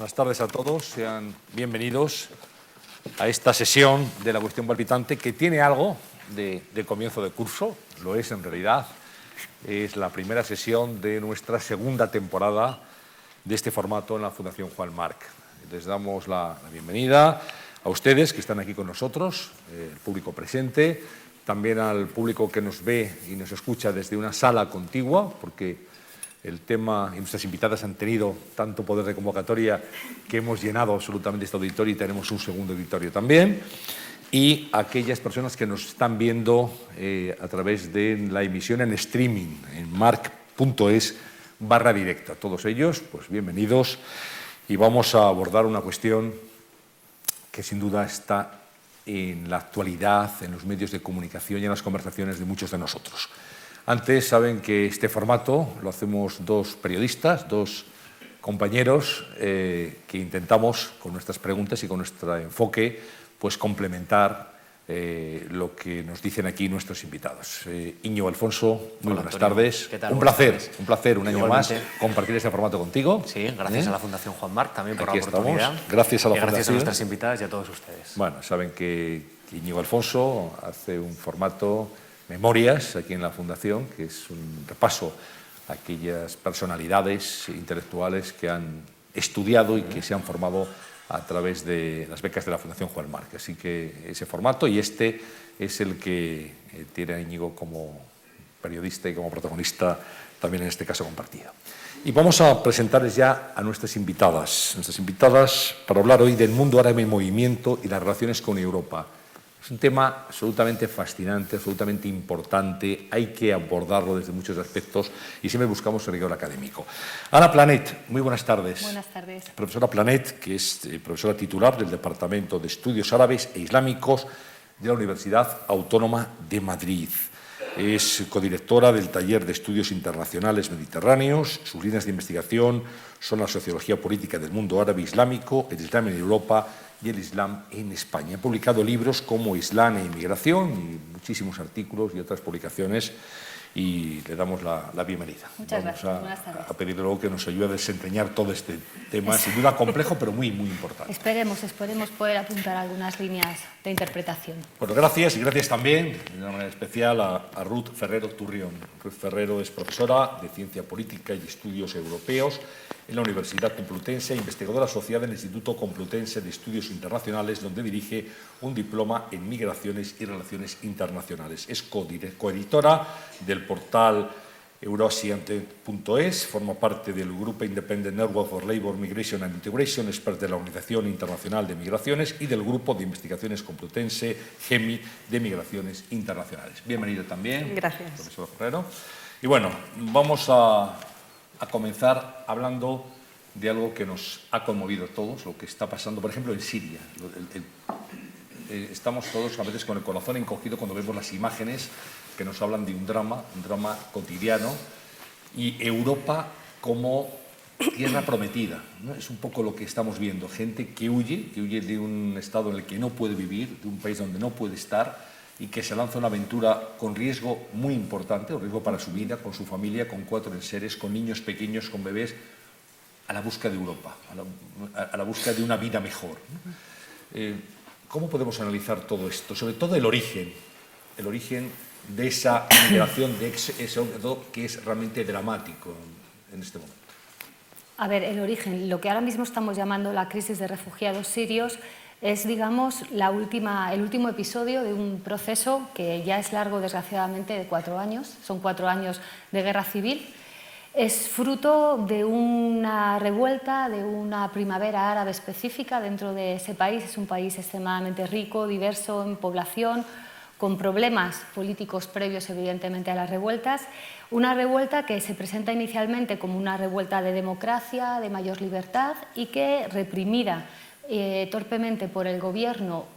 Buenas tardes a todos, sean bienvenidos a esta sesión de la cuestión palpitante que tiene algo de comienzo de curso, lo es en realidad. Es la primera sesión de nuestra segunda temporada de este formato en la Fundación Juan March. Les damos la bienvenida a ustedes que están aquí con nosotros, el público presente, también al público que nos ve y nos escucha desde una sala contigua, porque el tema y nuestras invitadas han tenido tanto poder de convocatoria que hemos llenado absolutamente este auditorio y tenemos un segundo auditorio también. Y aquellas personas que nos están viendo a través de la emisión en streaming en marc.es/directa. Todos ellos, pues bienvenidos. Y vamos a abordar una cuestión que sin duda está en la actualidad, en los medios de comunicación y en las conversaciones de muchos de nosotros. Antes saben que este formato lo hacemos dos periodistas, dos compañeros que intentamos con nuestras preguntas y con nuestro enfoque pues complementar lo que nos dicen aquí nuestros invitados. Íñigo Alfonso, muy buenas tardes. ¿Qué tal? Un placer un año más compartir este formato contigo. Sí, gracias a la Fundación Juan March también por aquí la oportunidad. Estamos. Gracias a la Fundación. Gracias a nuestras invitadas y a todos ustedes. Bueno, saben que Íñigo Alfonso hace un formato Memorias aquí en la Fundación, que es un repaso a aquellas personalidades intelectuales que han estudiado y que se han formado a través de las becas de la Fundación Juan March. Así que ese formato y este es el que tiene a Íñigo como periodista y como protagonista también en este caso compartido. Y vamos a presentarles ya a nuestras invitadas para hablar hoy del mundo árabe en movimiento y las relaciones con Europa. Es un tema absolutamente fascinante, absolutamente importante, hay que abordarlo desde muchos aspectos y siempre buscamos el rigor académico. Ana Planet, muy buenas tardes. Buenas tardes. Profesora Planet, que es profesora titular del Departamento de Estudios Árabes e Islámicos de la Universidad Autónoma de Madrid. Es codirectora del Taller de Estudios Internacionales Mediterráneos. Sus líneas de investigación son la sociología política del mundo árabe islámico, el Islam en Europa y el Islam en España. Ha publicado libros como Islam e Inmigración y muchísimos artículos y otras publicaciones y le damos la bienvenida. Muchas gracias. Buenas tardes. A pedirle luego que nos ayude a desentrañar todo este tema, sin duda complejo, pero muy, muy importante. Esperemos poder apuntar algunas líneas de interpretación. Bueno, gracias y gracias también, de una manera especial, a Ruth Ferrero Turrión. Ruth Ferrero es profesora de Ciencia Política y Estudios Europeos en la Universidad Complutense, investigadora asociada en el Instituto Complutense de Estudios Internacionales, donde dirige un diploma en Migraciones y Relaciones Internacionales. Es coeditora del portal Eurasian.es, forma parte del Grupo Independent Network for Labour, Migration and Integration, expert de la Organización Internacional de Migraciones y del Grupo de Investigaciones Complutense, GEMI, de Migraciones Internacionales. Bienvenido también, gracias, profesor Ferrero. Y bueno, vamos a comenzar hablando de algo que nos ha conmovido a todos, lo que está pasando, por ejemplo, en Siria. Estamos todos a veces con el corazón encogido cuando vemos las imágenes que nos hablan de un drama cotidiano, y Europa como tierra prometida, ¿no? Es un poco lo que estamos viendo, gente que huye de un estado en el que no puede vivir, de un país donde no puede estar, y que se lanza una aventura con riesgo muy importante, un riesgo para su vida, con su familia, con 4 enseres, con niños pequeños, con bebés, a la búsqueda de Europa, a la búsqueda de una vida mejor, ¿no? ¿Cómo podemos analizar todo esto? Sobre todo el origen de esa migración, de ese que es realmente dramático en este momento. A ver, el origen, lo que ahora mismo estamos llamando la crisis de refugiados sirios, es, digamos, el último episodio de un proceso que ya es largo, desgraciadamente, de 4 años. Son 4 años de guerra civil. Es fruto de una revuelta, de una primavera árabe específica dentro de ese país. Es un país extremadamente rico, diverso en población, con problemas políticos previos, evidentemente, a las revueltas. Una revuelta que se presenta inicialmente como una revuelta de democracia, de mayor libertad, y que, reprimida torpemente por el gobierno,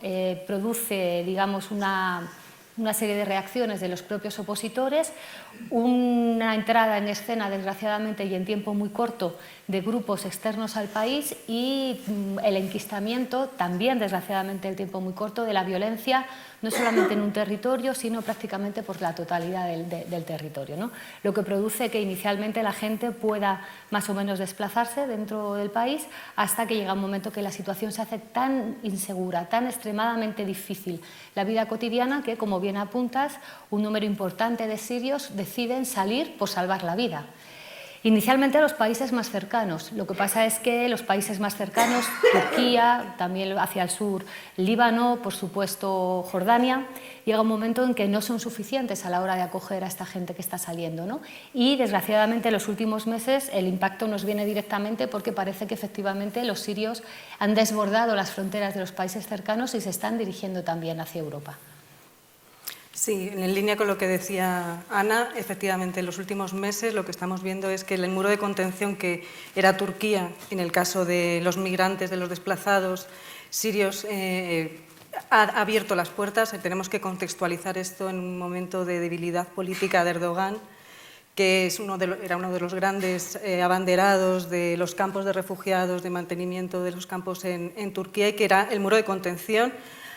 produce, digamos, una una serie de reacciones de los propios opositores, una entrada en escena, desgraciadamente, y en tiempo muy corto, de grupos externos al país y el enquistamiento, también desgraciadamente en tiempo muy corto, de la violencia, no solamente en un territorio, sino prácticamente por la totalidad del territorio, ¿no? Lo que produce que inicialmente la gente pueda más o menos desplazarse dentro del país hasta que llega un momento que la situación se hace tan insegura, tan extremadamente difícil la vida cotidiana que, como bien apuntas, un número importante de sirios deciden salir por salvar la vida. Inicialmente a los países más cercanos. Lo que pasa es que los países más cercanos, Turquía, también hacia el sur, Líbano, por supuesto Jordania, llega un momento en que no son suficientes a la hora de acoger a esta gente que está saliendo, ¿no? Y desgraciadamente en los últimos meses el impacto nos viene directamente porque parece que efectivamente los sirios han desbordado las fronteras de los países cercanos y se están dirigiendo también hacia Europa. Sí, en línea con lo que decía Ana, efectivamente en los últimos meses lo que estamos viendo es que el muro de contención que era Turquía, en el caso de los migrantes, de los desplazados sirios, ha abierto las puertas. Tenemos que contextualizar esto en un momento de debilidad política de Erdogan, que era uno de los grandes abanderados de los campos de refugiados, de mantenimiento de los campos en Turquía, y que era el muro de contención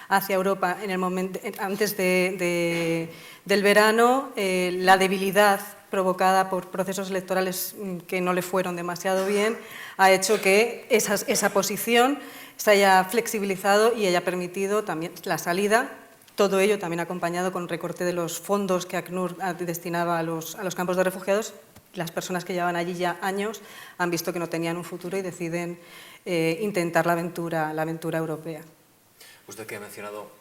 hacia Europa en el momento, antes del verano. La debilidad provocada por procesos electorales que no le fueron demasiado bien ha hecho que esa posición se haya flexibilizado y haya permitido también la salida. Todo ello también acompañado con recorte de los fondos que ACNUR destinaba a los campos de refugiados. Las personas que llevan allí ya años han visto que no tenían un futuro y deciden intentar la aventura europea. Usted que ha mencionado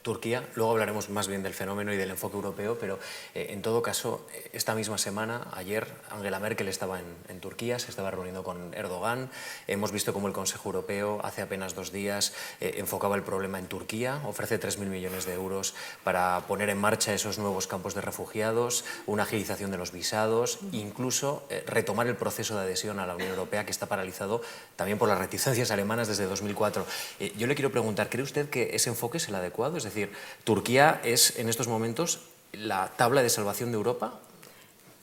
Turquía, luego hablaremos más bien del fenómeno y del enfoque europeo, pero en todo caso, esta misma semana, ayer, Angela Merkel estaba en Turquía, se estaba reuniendo con Erdogan. Hemos visto cómo el Consejo Europeo hace apenas 2 días enfocaba el problema en Turquía, ofrece 3.000 millones de euros para poner en marcha esos nuevos campos de refugiados, una agilización de los visados, incluso retomar el proceso de adhesión a la Unión Europea, que está paralizado también por las reticencias alemanas desde 2004. Yo le quiero preguntar, ¿cree usted que ese enfoque es el adecuado? Es decir, ¿Turquía es en estos momentos la tabla de salvación de Europa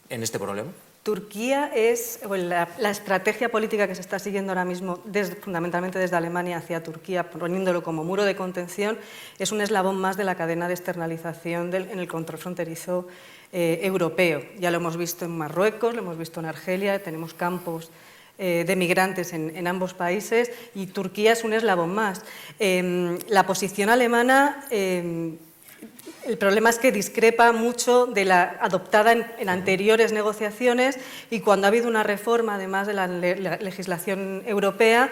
en este problema? Turquía es la estrategia política que se está siguiendo ahora mismo, fundamentalmente desde Alemania hacia Turquía, poniéndolo como muro de contención, es un eslabón más de la cadena de externalización en el control fronterizo europeo. Ya lo hemos visto en Marruecos, lo hemos visto en Argelia, tenemos campos de migrantes en ambos países, y Turquía es un eslabón más. La posición alemana, el problema es que discrepa mucho de la adoptada en anteriores negociaciones, y cuando ha habido una reforma, además de la legislación europea,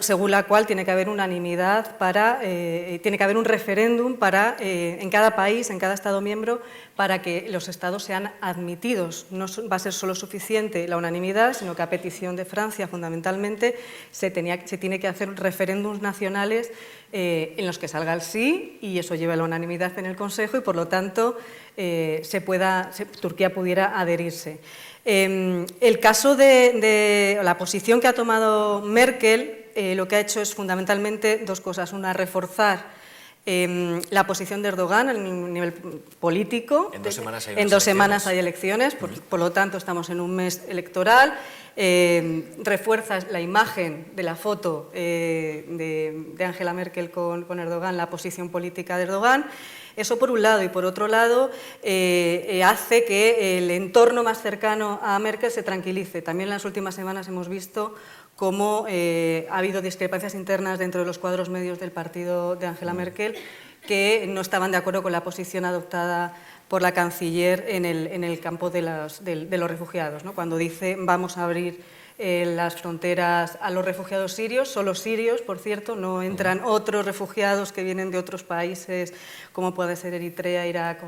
según la cual tiene que haber unanimidad tiene que haber un referéndum en cada país, en cada Estado miembro, para que los Estados sean admitidos. No va a ser solo suficiente la unanimidad, sino que a petición de Francia, fundamentalmente, se tiene que hacer referéndums nacionales en los que salga el sí, y eso lleva a la unanimidad en el Consejo, y por lo tanto Turquía pudiera adherirse. El caso de la posición que ha tomado Merkel, lo que ha hecho es fundamentalmente 2 cosas. Una, reforzar la posición de Erdogan a nivel político. En 2 semanas hay En 2 semanas hay elecciones, por lo tanto estamos en un mes electoral. Refuerza la imagen de la foto de Angela Merkel con Erdogan, la posición política de Erdogan. Eso por un lado, y por otro lado hace que el entorno más cercano a Merkel se tranquilice. También en las últimas semanas hemos visto cómo ha habido discrepancias internas dentro de los cuadros medios del partido de Angela Merkel, que no estaban de acuerdo con la posición adoptada por la canciller en el campo de los refugiados, ¿no? Cuando dice vamos a abrir las fronteras a los refugiados sirios, solo sirios, por cierto, no entran otros refugiados que vienen de otros países, como puede ser Eritrea, Irak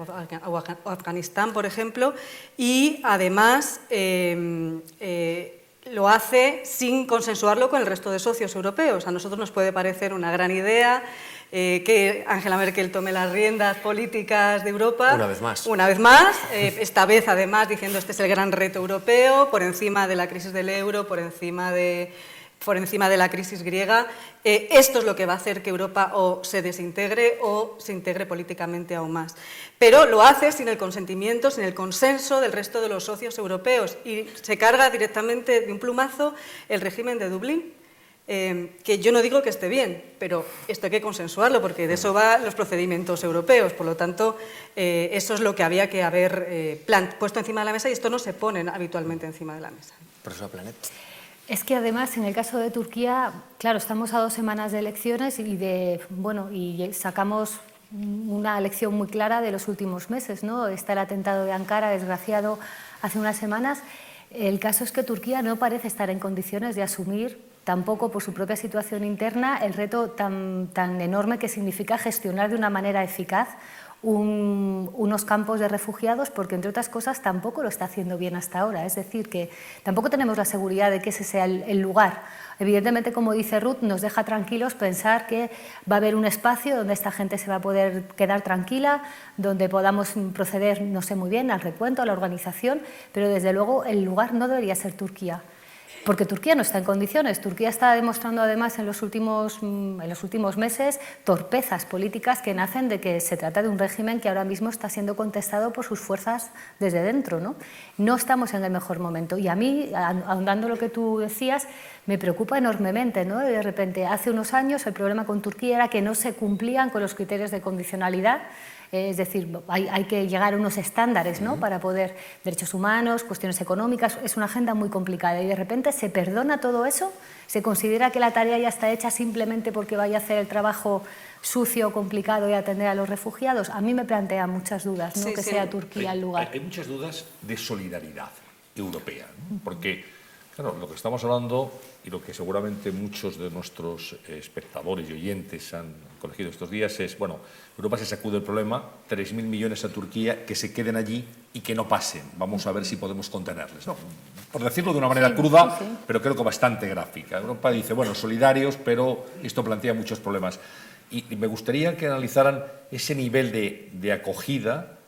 o Afganistán, por ejemplo, y además lo hace sin consensuarlo con el resto de socios europeos. A nosotros nos puede parecer una gran idea que Angela Merkel tome las riendas políticas de Europa. Una vez más. Una vez más, esta vez además diciendo este es el gran reto europeo, por encima de la crisis del euro, por encima de por encima de la crisis griega. Esto es lo que va a hacer que Europa o se desintegre o se integre políticamente aún más. Pero lo hace sin el consentimiento, sin el consenso del resto de los socios europeos y se carga directamente de un plumazo el régimen de Dublín. Que yo no digo que esté bien, pero esto hay que consensuarlo porque de eso van los procedimientos europeos. Por lo tanto, eso es lo que había que haber puesto encima de la mesa y esto no se pone habitualmente encima de la mesa. Profesora Planet. Es que además, en el caso de Turquía, claro, estamos a 2 semanas de elecciones y sacamos una lección muy clara de los últimos meses, ¿no? Está el atentado de Ankara, desgraciado, hace unas semanas. El caso es que Turquía no parece estar en condiciones de asumir, tampoco por su propia situación interna, el reto tan enorme que significa gestionar de una manera eficaz unos campos de refugiados, porque entre otras cosas tampoco lo está haciendo bien hasta ahora, es decir, que tampoco tenemos la seguridad de que ese sea el lugar. Evidentemente, como dice Ruth, nos deja tranquilos pensar que va a haber un espacio donde esta gente se va a poder quedar tranquila, donde podamos proceder, no sé muy bien, al recuento, a la organización, pero desde luego el lugar no debería ser Turquía. Porque Turquía no está en condiciones. Turquía está demostrando además en los últimos meses torpezas políticas que nacen de que se trata de un régimen que ahora mismo está siendo contestado por sus fuerzas desde dentro, ¿no? No estamos en el mejor momento. Y a mí, ahondando lo que tú decías, me preocupa enormemente, ¿no? De repente, hace unos años el problema con Turquía era que no se cumplían con los criterios de condicionalidad. Es decir, hay que llegar a unos estándares, ¿no? Para poder, derechos humanos, cuestiones económicas, es una agenda muy complicada y de repente se perdona todo eso, se considera que la tarea ya está hecha simplemente porque vaya a hacer el trabajo sucio, complicado y atender a los refugiados. A mí me plantea muchas dudas, ¿no? Que sea Turquía el lugar. Hay muchas dudas de solidaridad europea, ¿no? Porque, claro, lo que estamos hablando y lo que seguramente muchos de nuestros espectadores y oyentes han cogido estos días es, bueno, Europa se sacude el problema, 3.000 millones a Turquía, que se queden allí y que no pasen. Vamos a ver si podemos contenerles. No, por decirlo de una manera cruda, pero creo que bastante gráfica. Europa dice, bueno, solidarios, pero esto plantea muchos problemas. Y me gustaría que analizaran ese nivel de acogida,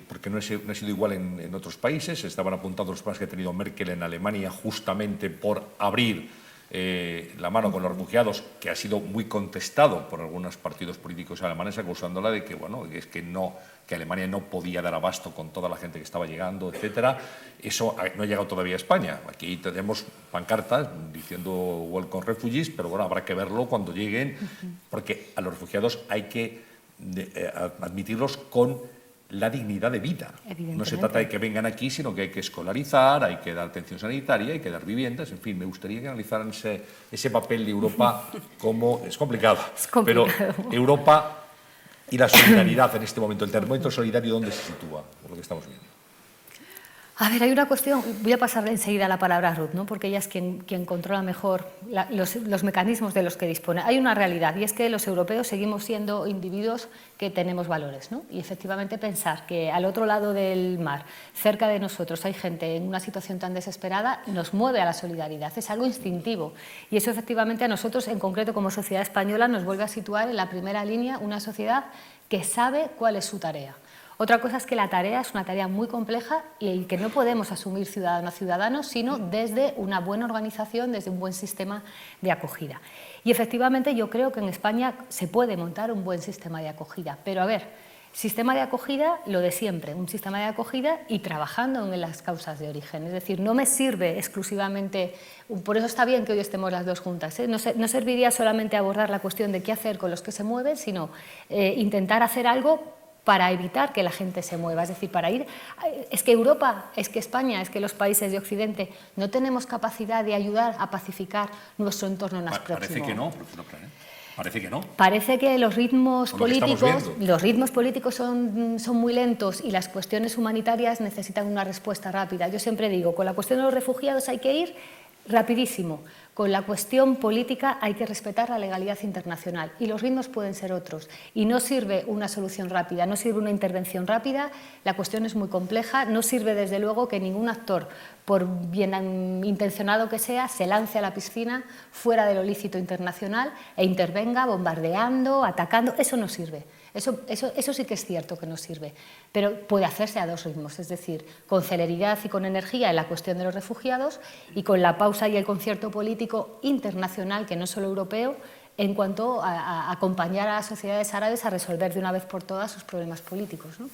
porque no ha sido igual en otros países. Estaban apuntando los planes que ha tenido Merkel en Alemania justamente por abrir la mano con los refugiados, que ha sido muy contestado por algunos partidos políticos alemanes, acusándola de que, bueno, que Alemania no podía dar abasto con toda la gente que estaba llegando, etcétera. Eso no ha llegado todavía a España. Aquí tenemos pancartas diciendo Welcome Refugees, pero bueno, habrá que verlo cuando lleguen, porque a los refugiados hay que admitirlos con la dignidad de vida. No se trata de que vengan aquí, sino que hay que escolarizar, hay que dar atención sanitaria, hay que dar viviendas, en fin, me gustaría que analizaran ese papel de Europa como... Es complicado, pero Europa y la solidaridad en este momento, el termómetro solidario, ¿dónde se sitúa? Por lo que estamos viendo. A ver, hay una cuestión, voy a pasarle enseguida la palabra a Ruth, ¿no? Porque ella es quien controla mejor los mecanismos de los que dispone. Hay una realidad y es que los europeos seguimos siendo individuos que tenemos valores, ¿no? Y efectivamente pensar que al otro lado del mar, cerca de nosotros, hay gente en una situación tan desesperada, nos mueve a la solidaridad, es algo instintivo. Y eso efectivamente a nosotros, en concreto como sociedad española, nos vuelve a situar en la primera línea una sociedad que sabe cuál es su tarea. Otra cosa es que la tarea es una tarea muy compleja y que no podemos asumir ciudadano a ciudadano, sino desde una buena organización, desde un buen sistema de acogida. Y efectivamente yo creo que en España se puede montar un buen sistema de acogida, pero a ver, sistema de acogida, lo de siempre, un sistema de acogida y trabajando en las causas de origen. Es decir, no me sirve exclusivamente, por eso está bien que hoy estemos las dos juntas, ¿eh? No serviría solamente abordar la cuestión de qué hacer con los que se mueven, sino intentar hacer algo para evitar que la gente se mueva, es decir, para ir... Es que Europa, es que España, es que los países de Occidente no tenemos capacidad de ayudar a pacificar nuestro entorno más próximo. Parece que no, profesor Planet. Parece que no. Parece que los ritmos políticos son muy lentos y las cuestiones humanitarias necesitan una respuesta rápida. Yo siempre digo, con la cuestión de los refugiados hay que ir rapidísimo. Con la cuestión política hay que respetar la legalidad internacional y los ritmos pueden ser otros. Y no sirve una solución rápida, no sirve una intervención rápida, la cuestión es muy compleja, no sirve desde luego que ningún actor, por bien intencionado que sea, se lance a la piscina fuera de lo lícito internacional e intervenga bombardeando, atacando, eso no sirve. Eso sí que es cierto que nos sirve, pero puede hacerse a dos ritmos, es decir, con celeridad y con energía en la cuestión de los refugiados y con la pausa y el concierto político internacional, que no es solo europeo, en cuanto a acompañar a las sociedades árabes a resolver de una vez por todas sus problemas políticos, ¿no?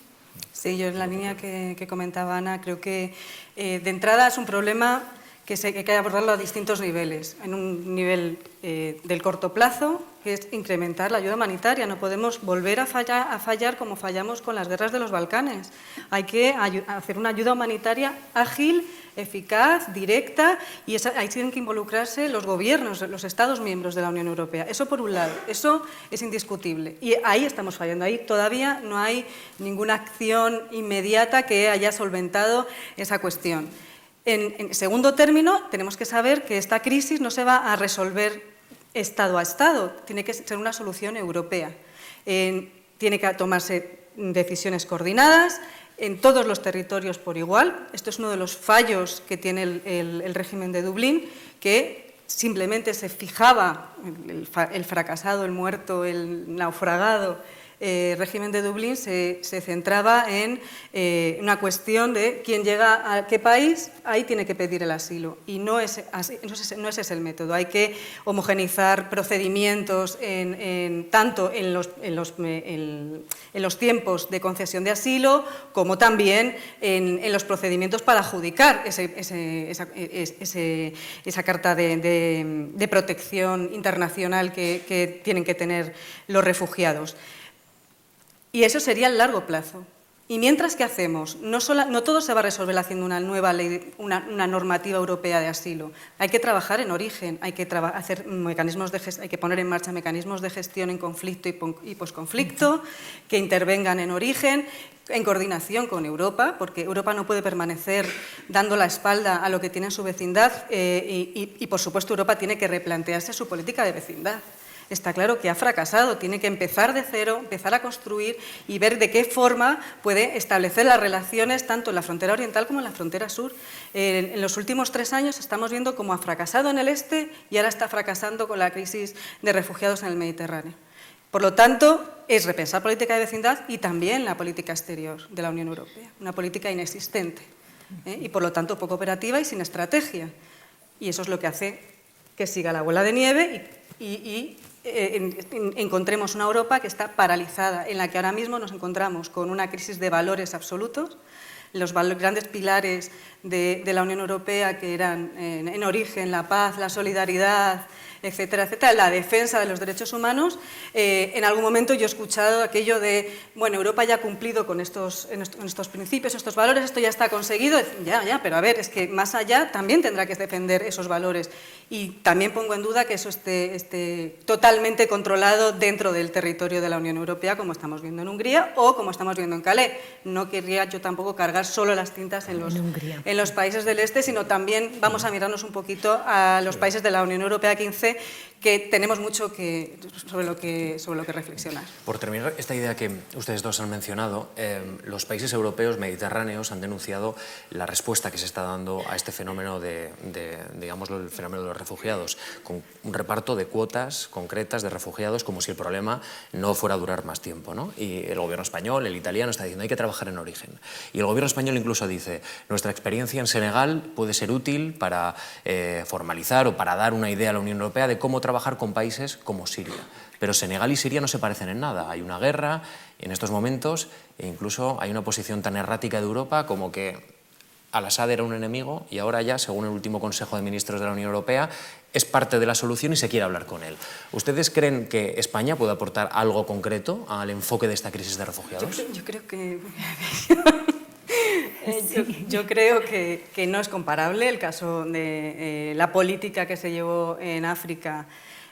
Sí, yo en la línea que comentaba Ana, creo que de entrada es un problema que hay que abordarlo a distintos niveles. En un nivel del corto plazo, que es incrementar la ayuda humanitaria. No podemos volver a fallar como fallamos con las guerras de los Balcanes. Hay que hacer una ayuda humanitaria ágil, eficaz, directa, y ahí tienen que involucrarse los gobiernos, los Estados miembros de la Unión Europea. Eso por un lado, eso es indiscutible. Y ahí estamos fallando, ahí todavía no hay ninguna acción inmediata que haya solventado esa cuestión. En segundo término, tenemos que saber que esta crisis no se va a resolver Estado a Estado, tiene que ser una solución europea. Tiene que tomarse decisiones coordinadas en todos los territorios por igual. Esto es uno de los fallos que tiene el régimen de Dublín, que simplemente se fijaba el fracasado, el muerto, el naufragado. El régimen de Dublín se centraba en una cuestión de quién llega a qué país, ahí tiene que pedir el asilo. Y no es ese el método. Hay que homogeneizar procedimientos tanto en los tiempos de concesión de asilo como también en los procedimientos para adjudicar esa carta de protección internacional que tienen que tener los refugiados. Y eso sería a largo plazo. Y mientras, ¿qué hacemos? No todo se va a resolver haciendo una nueva ley, una normativa europea de asilo. Hay que trabajar en origen, hay que poner en marcha mecanismos de gestión en conflicto y posconflicto, que intervengan en origen, en coordinación con Europa, porque Europa no puede permanecer dando la espalda a lo que tiene en su vecindad y por supuesto, Europa tiene que replantearse su política de vecindad. Está claro que ha fracasado, tiene que empezar de cero, empezar a construir y ver de qué forma puede establecer las relaciones tanto en la frontera oriental como en la frontera sur. En los últimos 3 años estamos viendo cómo ha fracasado en el este y ahora está fracasando con la crisis de refugiados en el Mediterráneo. Por lo tanto, es repensar política de vecindad y también la política exterior de la Unión Europea, una política inexistente y por lo tanto poco operativa y sin estrategia. Y eso es lo que hace que siga la bola de nieve y encontremos una Europa que está paralizada, en la que ahora mismo nos encontramos con una crisis de valores absolutos. Los grandes pilares de la Unión Europea, que eran en origen la paz, la solidaridad, etcétera, etcétera, la defensa de los derechos humanos, en algún momento yo he escuchado aquello de, bueno, Europa ya ha cumplido con estos principios, estos valores, esto ya está conseguido. Ya, pero a ver, es que más allá también tendrá que defender esos valores. Y también pongo en duda que eso esté totalmente controlado dentro del territorio de la Unión Europea, como estamos viendo en Hungría o como estamos viendo en Calais. No querría yo tampoco cargar solo las tintas en los países del este, sino también vamos a mirarnos un poquito a los países de la Unión Europea 15, que tenemos mucho sobre lo que reflexionar. Por terminar esta idea que ustedes dos han mencionado, los países europeos mediterráneos han denunciado la respuesta que se está dando a este fenómeno digámoslo, el fenómeno de los refugiados, con un reparto de cuotas concretas de refugiados como si el problema no fuera a durar más tiempo, ¿no? Y el gobierno español, el italiano, está diciendo hay que trabajar en origen. Y el gobierno español incluso dice nuestra experiencia en Senegal puede ser útil para formalizar o para dar una idea a la Unión Europea de cómo trabajar con países como Siria. Pero Senegal y Siria no se parecen en nada. Hay una guerra en estos momentos e incluso hay una posición tan errática de Europa como que Al-Assad era un enemigo y ahora ya, según el último Consejo de Ministros de la Unión Europea, es parte de la solución y se quiere hablar con él. ¿Ustedes creen que España puede aportar algo concreto al enfoque de esta crisis de refugiados? Yo creo que... Yo creo que no es comparable el caso de la política que se llevó en África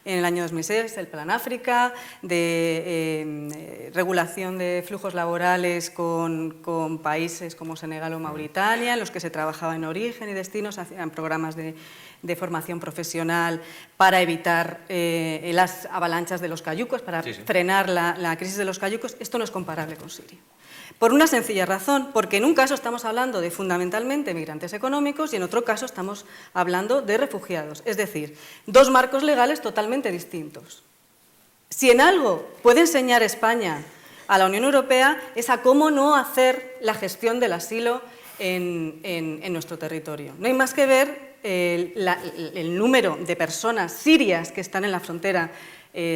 en el año 2006, el Plan África, de regulación de flujos laborales con países como Senegal o Mauritania, en los que se trabajaba en origen y destinos, hacían programas de formación profesional para evitar las avalanchas de los cayucos, para frenar la crisis de los cayucos. Esto no es comparable con Siria. Por una sencilla razón, porque en un caso estamos hablando de fundamentalmente migrantes económicos y en otro caso estamos hablando de refugiados, es decir, dos marcos legales totalmente distintos. Si en algo puede enseñar España a la Unión Europea es a cómo no hacer la gestión del asilo en nuestro territorio. No hay más que ver el número de personas sirias que están en la frontera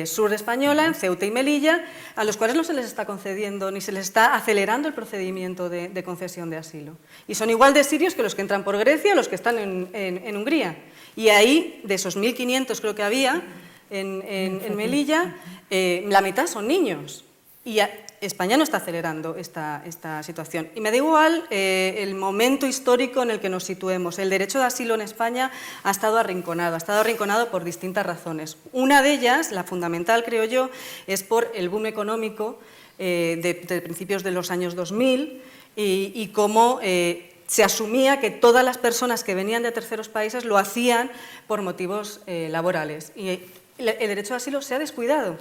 sur española, en Ceuta y Melilla, a los cuales no se les está concediendo ni se les está acelerando el procedimiento de concesión de asilo. Y son igual de sirios que los que entran por Grecia o los que están en Hungría. Y ahí, de esos 1.500 creo que había en Melilla, la mitad son niños. Y España no está acelerando esta situación. Y me da igual el momento histórico en el que nos situemos. El derecho de asilo en España ha estado arrinconado por distintas razones. Una de ellas, la fundamental creo yo, es por el boom económico de principios de los años 2000 y cómo se asumía que todas las personas que venían de terceros países lo hacían por motivos laborales. Y el derecho de asilo se ha descuidado.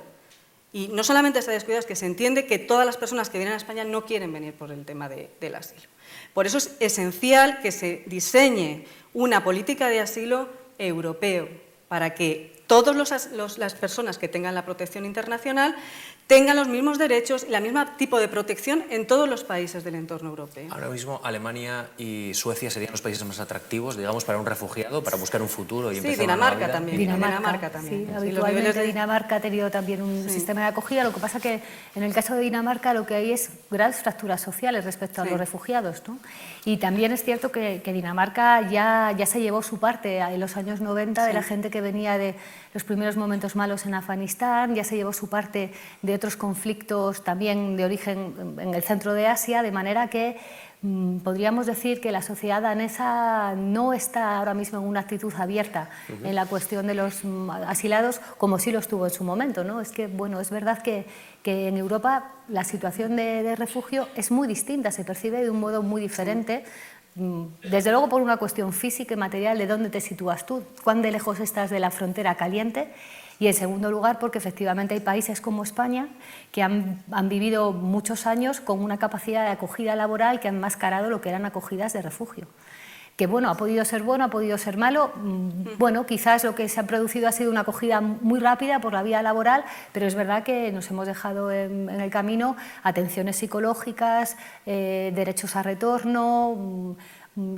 Y no solamente se ha descuidado, es que se entiende que todas las personas que vienen a España no quieren venir por el tema del asilo. Por eso es esencial que se diseñe una política de asilo europeo para que todas las personas que tengan la protección internacional tengan los mismos derechos y el mismo tipo de protección en todos los países del entorno europeo. Ahora mismo Alemania y Suecia serían los países más atractivos, digamos, para un refugiado, para buscar un futuro y empezar una nueva vida. Dinamarca también. Sí, habitualmente Dinamarca ha tenido también un sistema de acogida. Lo que pasa que en el caso de Dinamarca lo que hay es grandes fracturas sociales respecto a los refugiados, ¿no? Y también es cierto que Dinamarca ya se llevó su parte en los años 90 de la gente que venía de los primeros momentos malos en Afganistán, ya se llevó su parte de otros conflictos también de origen en el centro de Asia, de manera que podríamos decir que la sociedad danesa no está ahora mismo en una actitud abierta en la cuestión de los asilados, como sí lo estuvo en su momento, ¿no? Es que, bueno, es verdad que en Europa la situación de refugio es muy distinta, se percibe de un modo muy diferente. Desde luego por una cuestión física y material de dónde te sitúas tú, cuán de lejos estás de la frontera caliente, y en segundo lugar porque efectivamente hay países como España que han vivido muchos años con una capacidad de acogida laboral que han mascarado lo que eran acogidas de refugio. Que bueno, ha podido ser bueno, ha podido ser malo. Bueno, quizás lo que se ha producido ha sido una acogida muy rápida por la vía laboral, pero es verdad que nos hemos dejado en el camino atenciones psicológicas, derechos a retorno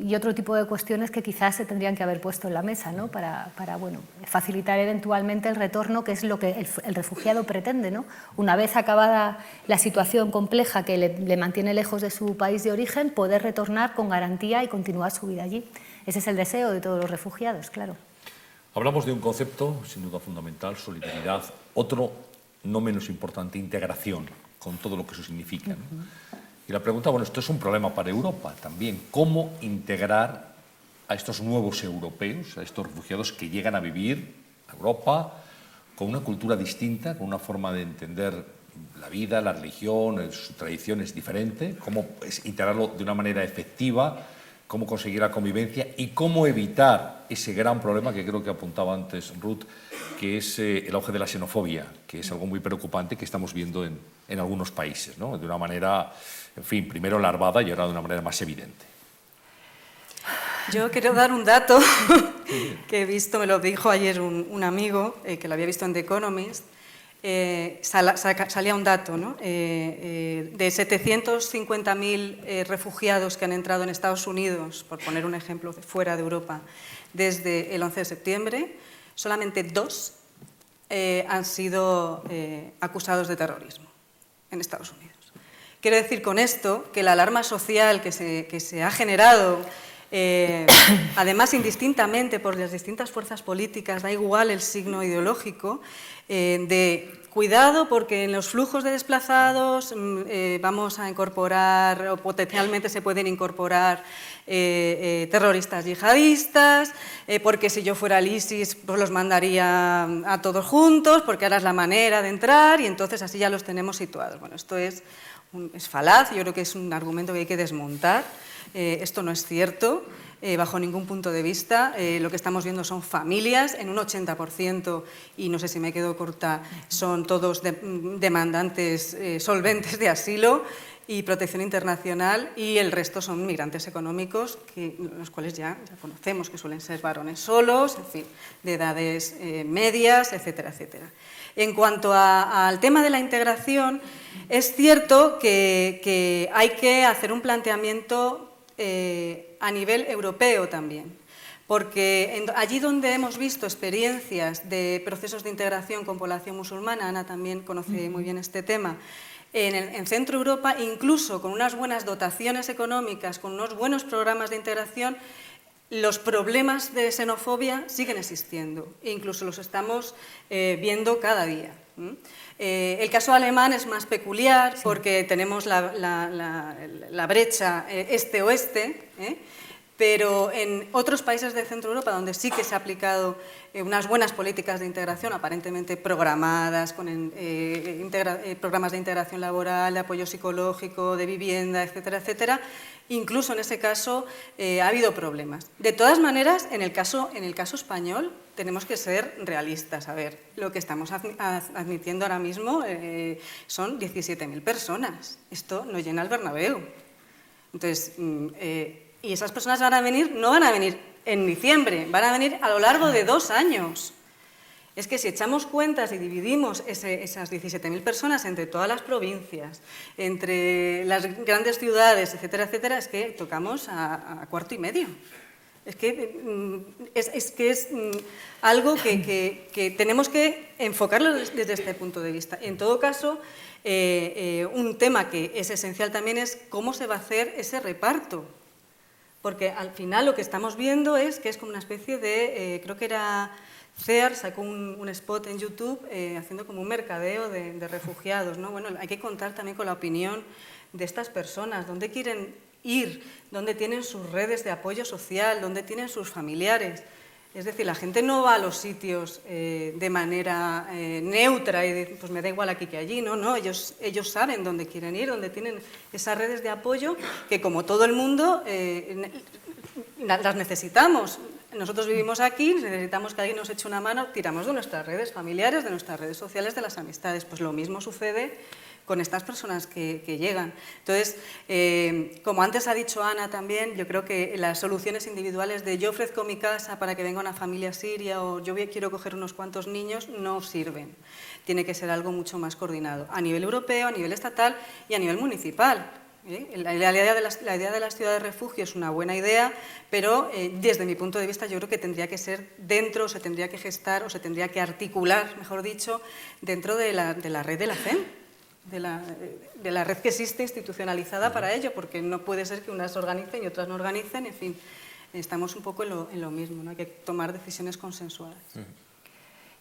y otro tipo de cuestiones que quizás se tendrían que haber puesto en la mesa, ¿no? para bueno, facilitar eventualmente el retorno, que es lo que el refugiado pretende, ¿no? Una vez acabada la situación compleja que le mantiene lejos de su país de origen, poder retornar con garantía y continuar su vida allí. Ese es el deseo de todos los refugiados, claro. Hablamos de un concepto, sin duda fundamental, solidaridad. Otro, no menos importante, integración, con todo lo que eso significa, ¿no? Y la pregunta, bueno, esto es un problema para Europa también. ¿Cómo integrar a estos nuevos europeos, a estos refugiados que llegan a vivir a Europa con una cultura distinta, con una forma de entender la vida, la religión, su tradición es diferente? ¿Cómo integrarlo de una manera efectiva? ¿Cómo conseguir la convivencia? ¿Y cómo evitar ese gran problema que creo que apuntaba antes Ruth, que es el auge de la xenofobia, que es algo muy preocupante que estamos viendo en algunos países, ¿no? De una manera, en fin, primero larvada y ahora de una manera más evidente. Yo quiero dar un dato que he visto, me lo dijo ayer un amigo, que lo había visto en The Economist. Salía un dato, ¿no? De 750.000 refugiados que han entrado en Estados Unidos, por poner un ejemplo, fuera de Europa, desde el 11 de septiembre, solamente 2 han sido acusados de terrorismo en Estados Unidos. Quiero decir con esto que la alarma social que se ha generado, además indistintamente por las distintas fuerzas políticas, da igual el signo ideológico, de cuidado porque en los flujos de desplazados vamos a incorporar o potencialmente se pueden incorporar terroristas yihadistas, porque si yo fuera el ISIS pues los mandaría a todos juntos, porque ahora es la manera de entrar y entonces así ya los tenemos situados. Bueno, esto es falaz, yo creo que es un argumento que hay que desmontar. Esto no es cierto. bajo ningún punto de vista. Lo que estamos viendo son familias, en un 80%, y no sé si me quedo corta, son todos demandantes solventes de asilo y protección internacional, y el resto son migrantes económicos, los cuales ya conocemos que suelen ser varones solos, en fin, de edades medias, etcétera, etcétera. En cuanto al tema de la integración, es cierto que hay que hacer un planteamiento a nivel europeo también, porque allí donde hemos visto experiencias de procesos de integración con población musulmana, Ana también conoce muy bien este tema, en Centro Europa, incluso con unas buenas dotaciones económicas, con unos buenos programas de integración, los problemas de xenofobia siguen existiendo e incluso los estamos viendo cada día. El caso alemán es más peculiar porque tenemos la brecha este-oeste, pero en otros países de Centro Europa, donde sí que se ha aplicado unas buenas políticas de integración, aparentemente programadas, con programas de integración laboral, de apoyo psicológico, de vivienda, etcétera, etcétera, incluso en ese caso ha habido problemas. De todas maneras, en el caso español tenemos que ser realistas. A ver, lo que estamos admitiendo ahora mismo son 17.000 personas. Esto no llena el Bernabéu. Entonces, y esas personas no van a venir en diciembre, van a venir a lo largo de 2 años. Es que si echamos cuentas y dividimos esas 17.000 personas entre todas las provincias, entre las grandes ciudades, etcétera, etcétera, es que tocamos a cuarto y medio. Es que es algo que tenemos que enfocarlo desde este punto de vista. En todo caso, un tema que es esencial también es cómo se va a hacer ese reparto. Porque al final lo que estamos viendo es que es como una especie de, creo que era CEAR, sacó un spot en YouTube haciendo como un mercadeo de refugiados, ¿no? Bueno, hay que contar también con la opinión de estas personas, dónde quieren ir, dónde tienen sus redes de apoyo social, dónde tienen sus familiares. Es decir, la gente no va a los sitios de manera neutra y pues me da igual aquí que allí, no, ellos saben dónde quieren ir, dónde tienen esas redes de apoyo que, como todo el mundo, las necesitamos. Nosotros vivimos aquí, necesitamos que alguien nos eche una mano, tiramos de nuestras redes familiares, de nuestras redes sociales, de las amistades. Pues lo mismo sucede con estas personas que llegan. Entonces, como antes ha dicho Ana también, yo creo que las soluciones individuales de yo ofrezco mi casa para que venga una familia siria o yo quiero coger unos cuantos niños no sirven. Tiene que ser algo mucho más coordinado a nivel europeo, a nivel estatal y a nivel municipal. La idea de las ciudades de refugio es una buena idea, pero desde mi punto de vista yo creo que tendría que ser dentro, o se tendría que gestar o se tendría que articular, mejor dicho, dentro de la red de la CEM. De la red que existe institucionalizada para ello, porque no puede ser que unas organicen y otras no organicen, en fin, estamos un poco en lo mismo, ¿no? Hay que tomar decisiones consensuadas.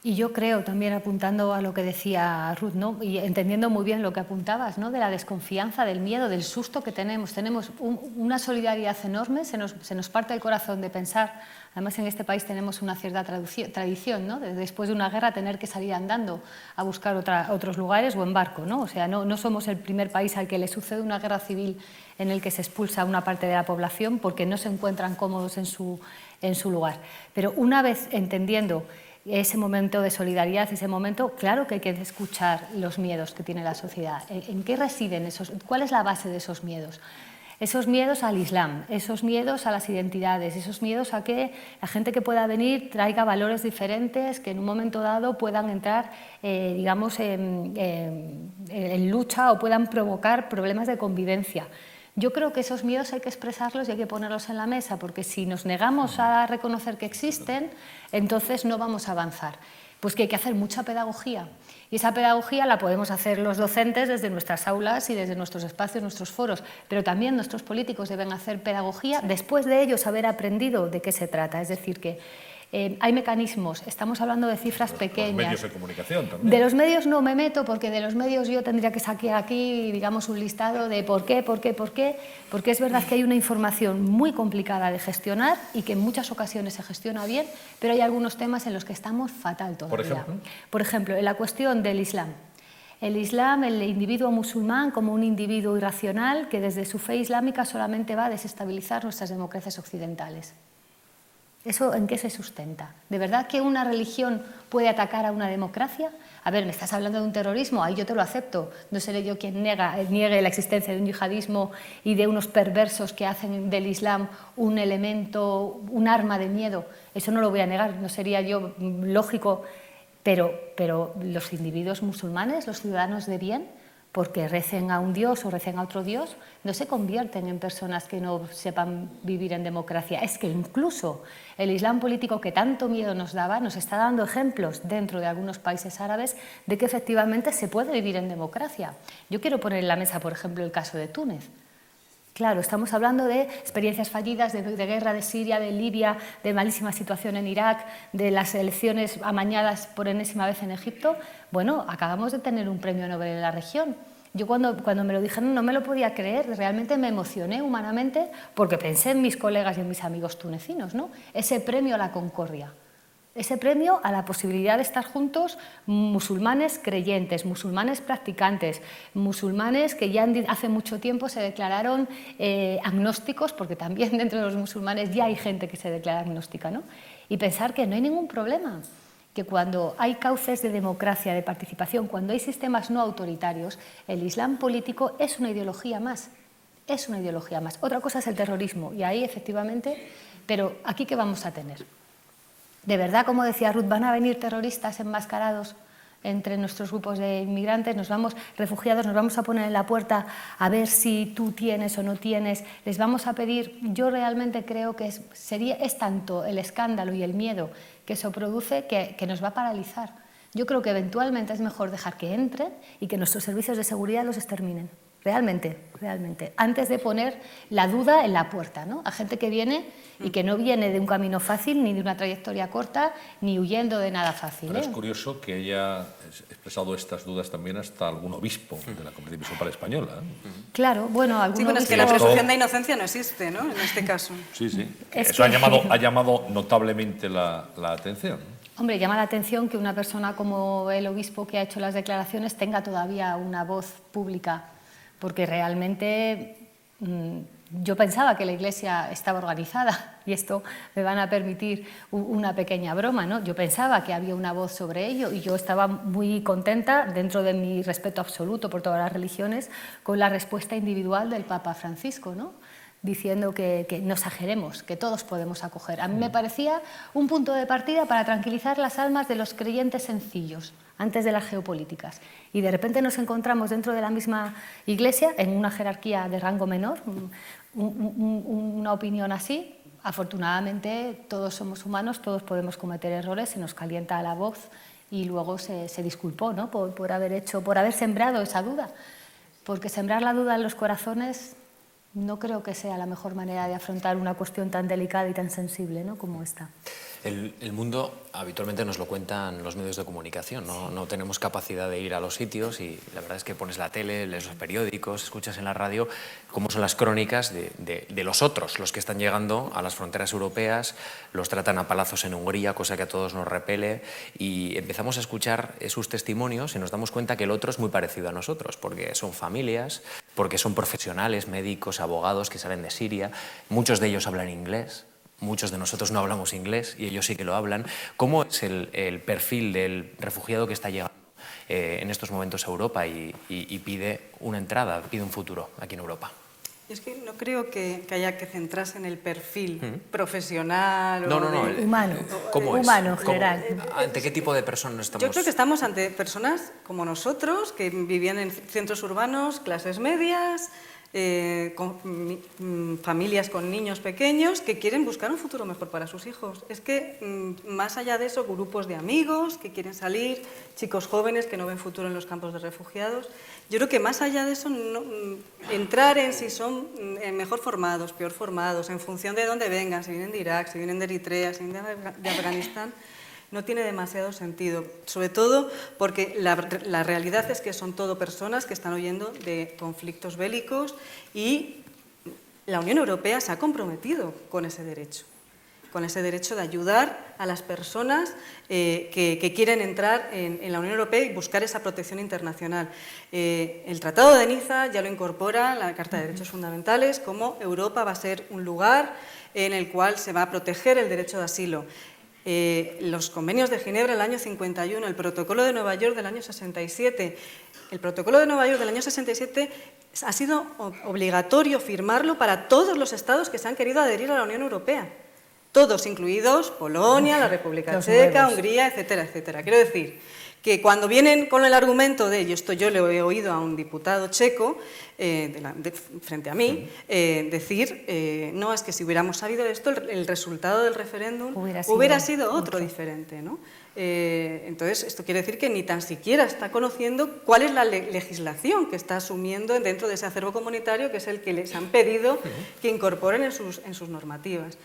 Y yo creo, también apuntando a lo que decía Ruth, ¿no? Y entendiendo muy bien lo que apuntabas, ¿no? De la desconfianza, del miedo, del susto que tenemos. Tenemos una solidaridad enorme, se nos parte el corazón de pensar. Además, en este país tenemos una cierta tradición, ¿no? Después de una guerra tener que salir andando a buscar otros lugares o en barco, ¿no? O sea, no somos el primer país al que le sucede una guerra civil en el que se expulsa a una parte de la población porque no se encuentran cómodos en su lugar. Pero una vez entendiendo ese momento de solidaridad, ese momento, claro que hay que escuchar los miedos que tiene la sociedad. ¿En qué residen esos? ¿Cuál es la base de esos miedos? Esos miedos al Islam, esos miedos a las identidades, esos miedos a que la gente que pueda venir traiga valores diferentes, que en un momento dado puedan entrar, digamos, en lucha o puedan provocar problemas de convivencia. Yo creo que esos miedos hay que expresarlos y hay que ponerlos en la mesa, porque si nos negamos a reconocer que existen, entonces no vamos a avanzar. Pues que hay que hacer mucha pedagogía. Y esa pedagogía la podemos hacer los docentes desde nuestras aulas y desde nuestros espacios, nuestros foros, pero también nuestros políticos deben hacer pedagogía después de ellos haber aprendido de qué se trata. Es decir, que hay mecanismos, estamos hablando de cifras pequeñas. Los medios de comunicación también. De los medios no me meto, porque de los medios yo tendría que sacar aquí, digamos, un listado de por qué, porque es verdad que hay una información muy complicada de gestionar y que en muchas ocasiones se gestiona bien, pero hay algunos temas en los que estamos fatal todavía. ¿Por ejemplo? Por ejemplo, en la cuestión del Islam. El Islam, el individuo musulmán como un individuo irracional que desde su fe islámica solamente va a desestabilizar nuestras democracias occidentales. ¿Eso en qué se sustenta? ¿De verdad que una religión puede atacar a una democracia? A ver, me estás hablando de un terrorismo, ahí yo te lo acepto. No seré yo quien niegue la existencia de un yihadismo y de unos perversos que hacen del Islam un elemento, un arma de miedo. Eso no lo voy a negar, no sería yo lógico. Pero los individuos musulmanes, los ciudadanos de bien, porque recen a un Dios o recen a otro Dios, no se convierten en personas que no sepan vivir en democracia. Es que incluso el Islam político que tanto miedo nos daba, nos está dando ejemplos dentro de algunos países árabes de que efectivamente se puede vivir en democracia. Yo quiero poner en la mesa, por ejemplo, el caso de Túnez. Claro, estamos hablando de experiencias fallidas, de guerra de Siria, de Libia, de malísima situación en Irak, de las elecciones amañadas por enésima vez en Egipto. Bueno, acabamos de tener un premio Nobel en la región. Yo cuando me lo dijeron no me lo podía creer, realmente me emocioné humanamente porque pensé en mis colegas y en mis amigos tunecinos, ¿no? Ese premio a la concordia. Ese premio a la posibilidad de estar juntos musulmanes creyentes, musulmanes practicantes, musulmanes que ya hace mucho tiempo se declararon agnósticos, porque también dentro de los musulmanes ya hay gente que se declara agnóstica, ¿no? Y pensar que no hay ningún problema, que cuando hay cauces de democracia, de participación, cuando hay sistemas no autoritarios, el Islam político es una ideología más. Es una ideología más. Otra cosa es el terrorismo, y ahí efectivamente, pero aquí ¿qué vamos a tener? ¿De verdad, como decía Ruth, van a venir terroristas enmascarados entre nuestros grupos de inmigrantes? Refugiados, nos vamos a poner en la puerta a ver si tú tienes o no tienes, les vamos a pedir. Yo realmente creo que es tanto el escándalo y el miedo que eso produce que nos va a paralizar. Yo creo que eventualmente es mejor dejar que entren y que nuestros servicios de seguridad los exterminen. Realmente, antes de poner la duda en la puerta, ¿no? A gente que viene y que no viene de un camino fácil, ni de una trayectoria corta, ni huyendo de nada fácil. Pero es curioso que haya expresado estas dudas también hasta algún obispo de la Comunidad Episcopal Española. Claro, bueno, algunos... Sí, bueno, es que la presunción de inocencia no existe, ¿no? En este caso. Sí, sí. Eso ha llamado notablemente la atención. Hombre, llama la atención que una persona como el obispo que ha hecho las declaraciones tenga todavía una voz pública, porque realmente yo pensaba que la Iglesia estaba organizada, y esto me van a permitir una pequeña broma, ¿no? Yo pensaba que había una voz sobre ello y yo estaba muy contenta, dentro de mi respeto absoluto por todas las religiones, con la respuesta individual del Papa Francisco, ¿no? Diciendo que no exageremos, que todos podemos acoger. A mí me parecía un punto de partida para tranquilizar las almas de los creyentes sencillos, antes de las geopolíticas. Y de repente nos encontramos dentro de la misma Iglesia, en una jerarquía de rango menor, una opinión así. Afortunadamente todos somos humanos, todos podemos cometer errores, se nos calienta la voz y luego se disculpó, ¿no? por haber sembrado esa duda. Porque sembrar la duda en los corazones no creo que sea la mejor manera de afrontar una cuestión tan delicada y tan sensible, ¿no? como esta. El mundo habitualmente nos lo cuentan los medios de comunicación, no tenemos capacidad de ir a los sitios y la verdad es que pones la tele, lees los periódicos, escuchas en la radio cómo son las crónicas de los otros, los que están llegando a las fronteras europeas, los tratan a palazos en Hungría, cosa que a todos nos repele, y empezamos a escuchar sus testimonios y nos damos cuenta que el otro es muy parecido a nosotros, porque son familias, porque son profesionales, médicos, abogados que salen de Siria, muchos de ellos hablan inglés. Muchos de nosotros no hablamos inglés y ellos sí que lo hablan. ¿Cómo es el perfil del refugiado que está llegando en estos momentos a Europa y pide una entrada, pide un futuro aquí en Europa? Es que no creo que haya que centrarse en el perfil profesional o humano. ¿Cómo es? Humano en general. ¿Ante qué tipo de personas estamos? Yo creo que estamos ante personas como nosotros, que vivían en centros urbanos, clases medias, con familias con niños pequeños que quieren buscar un futuro mejor para sus hijos. Es que más allá de eso, grupos de amigos que quieren salir, chicos jóvenes que no ven futuro en los campos de refugiados. Yo creo que más allá de eso, entrar en si son mejor formados, peor formados, en función de dónde vengan, si vienen de Irak, si vienen de Eritrea, si vienen de Afganistán, no tiene demasiado sentido, sobre todo porque la realidad es que son todo personas que están huyendo de conflictos bélicos y la Unión Europea se ha comprometido con ese derecho. con ese derecho de ayudar a las personas que quieren entrar en la Unión Europea y buscar esa protección internacional. El Tratado de Niza ya lo incorpora, la Carta de Derechos Fundamentales, como Europa va a ser un lugar en el cual se va a proteger el derecho de asilo. Los convenios de Ginebra del año 51, el Protocolo de Nueva York del año 67. El Protocolo de Nueva York del año 67 ha sido obligatorio firmarlo para todos los estados que se han querido adherir a la Unión Europea. Todos, incluidos Polonia, la República Checa, Hungría, etcétera, etcétera. Quiero decir que cuando vienen con el argumento de, esto yo le he oído a un diputado checo frente a mí, decir, no, es que si hubiéramos sabido esto, el resultado del referéndum hubiera sido otro diferente, ¿no? Entonces, esto quiere decir que ni tan siquiera está conociendo cuál es la legislación que está asumiendo dentro de ese acervo comunitario, que es el que les han pedido que incorporen en sus normativas.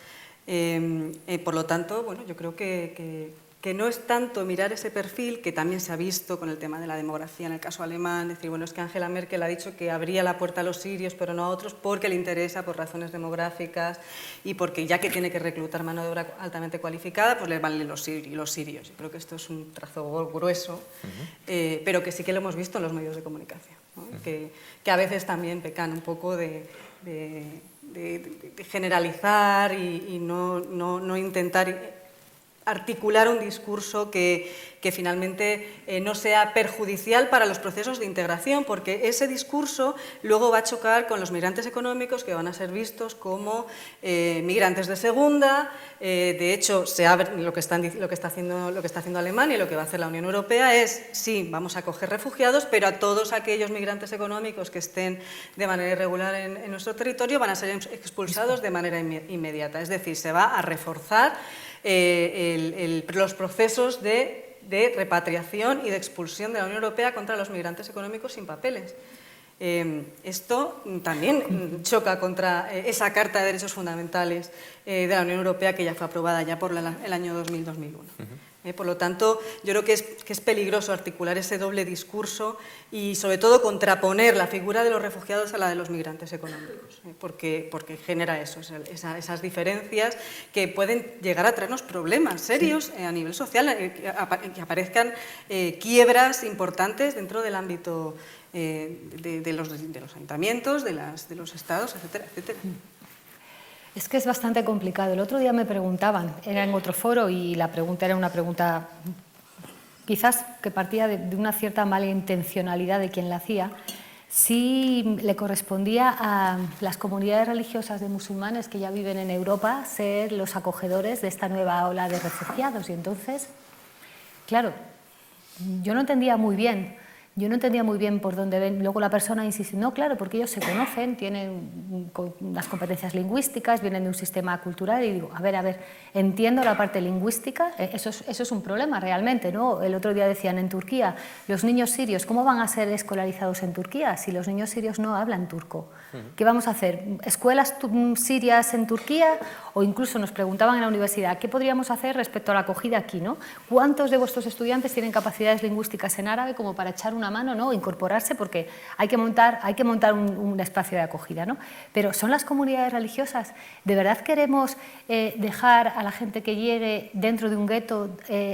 Por lo tanto, bueno, yo creo que no es tanto mirar ese perfil, que también se ha visto con el tema de la demografía en el caso alemán, decir, bueno, es que Angela Merkel ha dicho que abría la puerta a los sirios, pero no a otros, porque le interesa por razones demográficas y porque ya que tiene que reclutar mano de obra altamente cualificada, pues le valen los sirios. Yo creo que esto es un trazo grueso, pero que sí que lo hemos visto en los medios de comunicación, ¿no? Que a veces también pecan un poco de generalizar y no intentar articular un discurso que finalmente no sea perjudicial para los procesos de integración, porque ese discurso luego va a chocar con los migrantes económicos, que van a ser vistos como migrantes de segunda. De hecho, se abre lo que está haciendo Alemania y lo que va a hacer la Unión Europea es, sí, vamos a acoger refugiados, pero a todos aquellos migrantes económicos que estén de manera irregular en nuestro territorio van a ser expulsados de manera inmediata. Es decir, se va a reforzar los procesos de repatriación y de expulsión de la Unión Europea contra los migrantes económicos sin papeles. Esto también choca contra esa Carta de Derechos Fundamentales de la Unión Europea, que ya fue aprobada ya por el año 2000-2001. Por lo tanto, yo creo que es peligroso articular ese doble discurso y, sobre todo, contraponer la figura de los refugiados a la de los migrantes económicos, porque genera esas diferencias que pueden llegar a traernos problemas serios a nivel social, que aparezcan quiebras importantes dentro del ámbito de los ayuntamientos, de los estados, etcétera, etcétera. Es que es bastante complicado. El otro día me preguntaban, era en otro foro y la pregunta era una pregunta quizás que partía de una cierta malintencionalidad de quien la hacía, si le correspondía a las comunidades religiosas de musulmanes que ya viven en Europa ser los acogedores de esta nueva ola de refugiados. Y entonces, claro, yo no entendía muy bien por dónde ven. Luego la persona insiste, no, claro, porque ellos se conocen, tienen unas competencias lingüísticas, vienen de un sistema cultural, y digo, a ver, entiendo la parte lingüística, eso es un problema realmente, ¿no? El otro día decían en Turquía, los niños sirios, ¿cómo van a ser escolarizados en Turquía si los niños sirios no hablan turco? ¿Qué vamos a hacer? ¿Escuelas sirias en Turquía? O incluso nos preguntaban en la universidad, ¿qué podríamos hacer respecto a la acogida aquí, ¿no? ¿Cuántos de vuestros estudiantes tienen capacidades lingüísticas en árabe como para echar una mano, ¿no? Incorporarse, porque hay que montar un espacio de acogida, ¿no? Pero son las comunidades religiosas. ¿De verdad queremos dejar a la gente que llegue dentro de un gueto,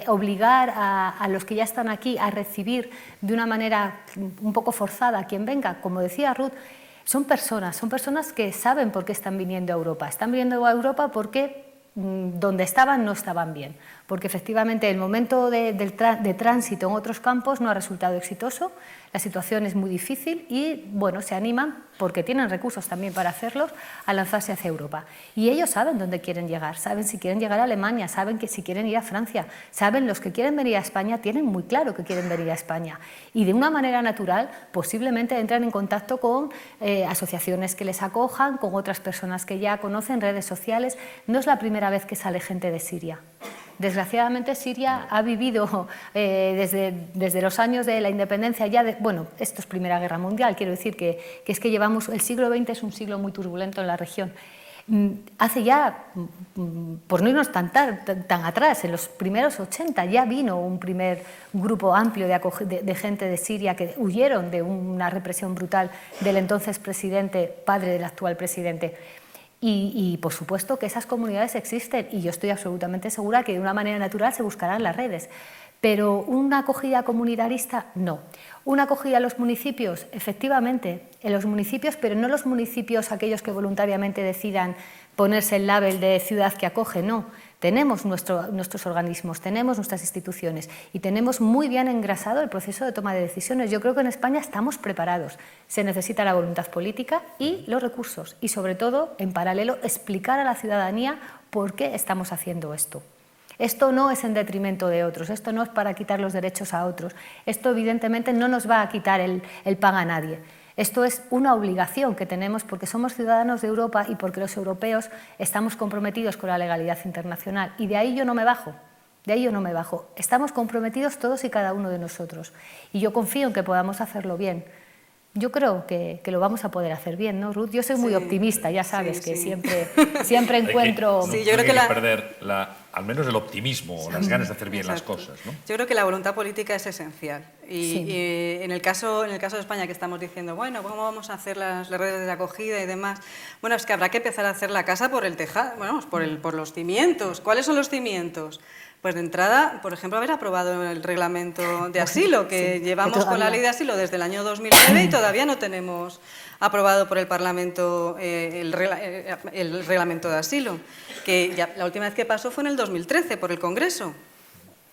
obligar a los que ya están aquí a recibir de una manera un poco forzada a quien venga? Como decía Ruth, son personas que saben por qué están viniendo a Europa. Están viniendo a Europa porque donde estaban no estaban bien, porque efectivamente el momento de tránsito en otros campos no ha resultado exitoso, la situación es muy difícil y, bueno, se animan, porque tienen recursos también para hacerlos, a lanzarse hacia Europa. Y ellos saben dónde quieren llegar, saben si quieren llegar a Alemania, saben que si quieren ir a Francia, saben los que quieren venir a España, tienen muy claro que quieren venir a España. Y de una manera natural, posiblemente entran en contacto con asociaciones que les acojan, con otras personas que ya conocen, redes sociales. No es la primera vez que sale gente de Siria. Desgraciadamente, Siria ha vivido desde los años de la independencia, esto es Primera Guerra Mundial, quiero decir que es que llevamos, el siglo XX es un siglo muy turbulento en la región. Hace ya, por no irnos tan atrás, en los primeros 80 ya vino un primer grupo amplio de gente de Siria que huyeron de una represión brutal del entonces presidente, padre del actual presidente. Por supuesto que esas comunidades existen y yo estoy absolutamente segura que de una manera natural se buscarán las redes. Pero una acogida comunitarista, no. Una acogida a los municipios, efectivamente, en los municipios, pero no los municipios aquellos que voluntariamente decidan ponerse el label de ciudad que acoge, no. Tenemos nuestros organismos, tenemos nuestras instituciones y tenemos muy bien engrasado el proceso de toma de decisiones. Yo creo que en España estamos preparados. Se necesita la voluntad política y los recursos y, sobre todo, en paralelo, explicar a la ciudadanía por qué estamos haciendo esto. Esto no es en detrimento de otros, esto no es para quitar los derechos a otros, esto evidentemente no nos va a quitar el pan a nadie. Esto es una obligación que tenemos porque somos ciudadanos de Europa y porque los europeos estamos comprometidos con la legalidad internacional. Y de ahí yo no me bajo, Estamos comprometidos todos y cada uno de nosotros. Y yo confío en que podamos hacerlo bien. Yo creo que lo vamos a poder hacer bien, ¿no, Ruth? Yo soy muy optimista, ya sabes que siempre encuentro... Sí, yo creo que perder al menos el optimismo, las ganas de hacer bien las cosas, ¿no? Yo creo que la voluntad política es esencial. Y en el caso de España, que estamos diciendo, bueno, ¿cómo vamos a hacer las redes de acogida y demás? Bueno, es que habrá que empezar a hacer la casa por el tejado, bueno, por los cimientos. ¿Cuáles son los cimientos? Pues de entrada, por ejemplo, haber aprobado el reglamento de asilo, que llevamos con la ley de asilo desde el año 2009 y todavía no tenemos aprobado por el Parlamento el reglamento de asilo, que ya, la última vez que pasó fue en el 2013 por el Congreso.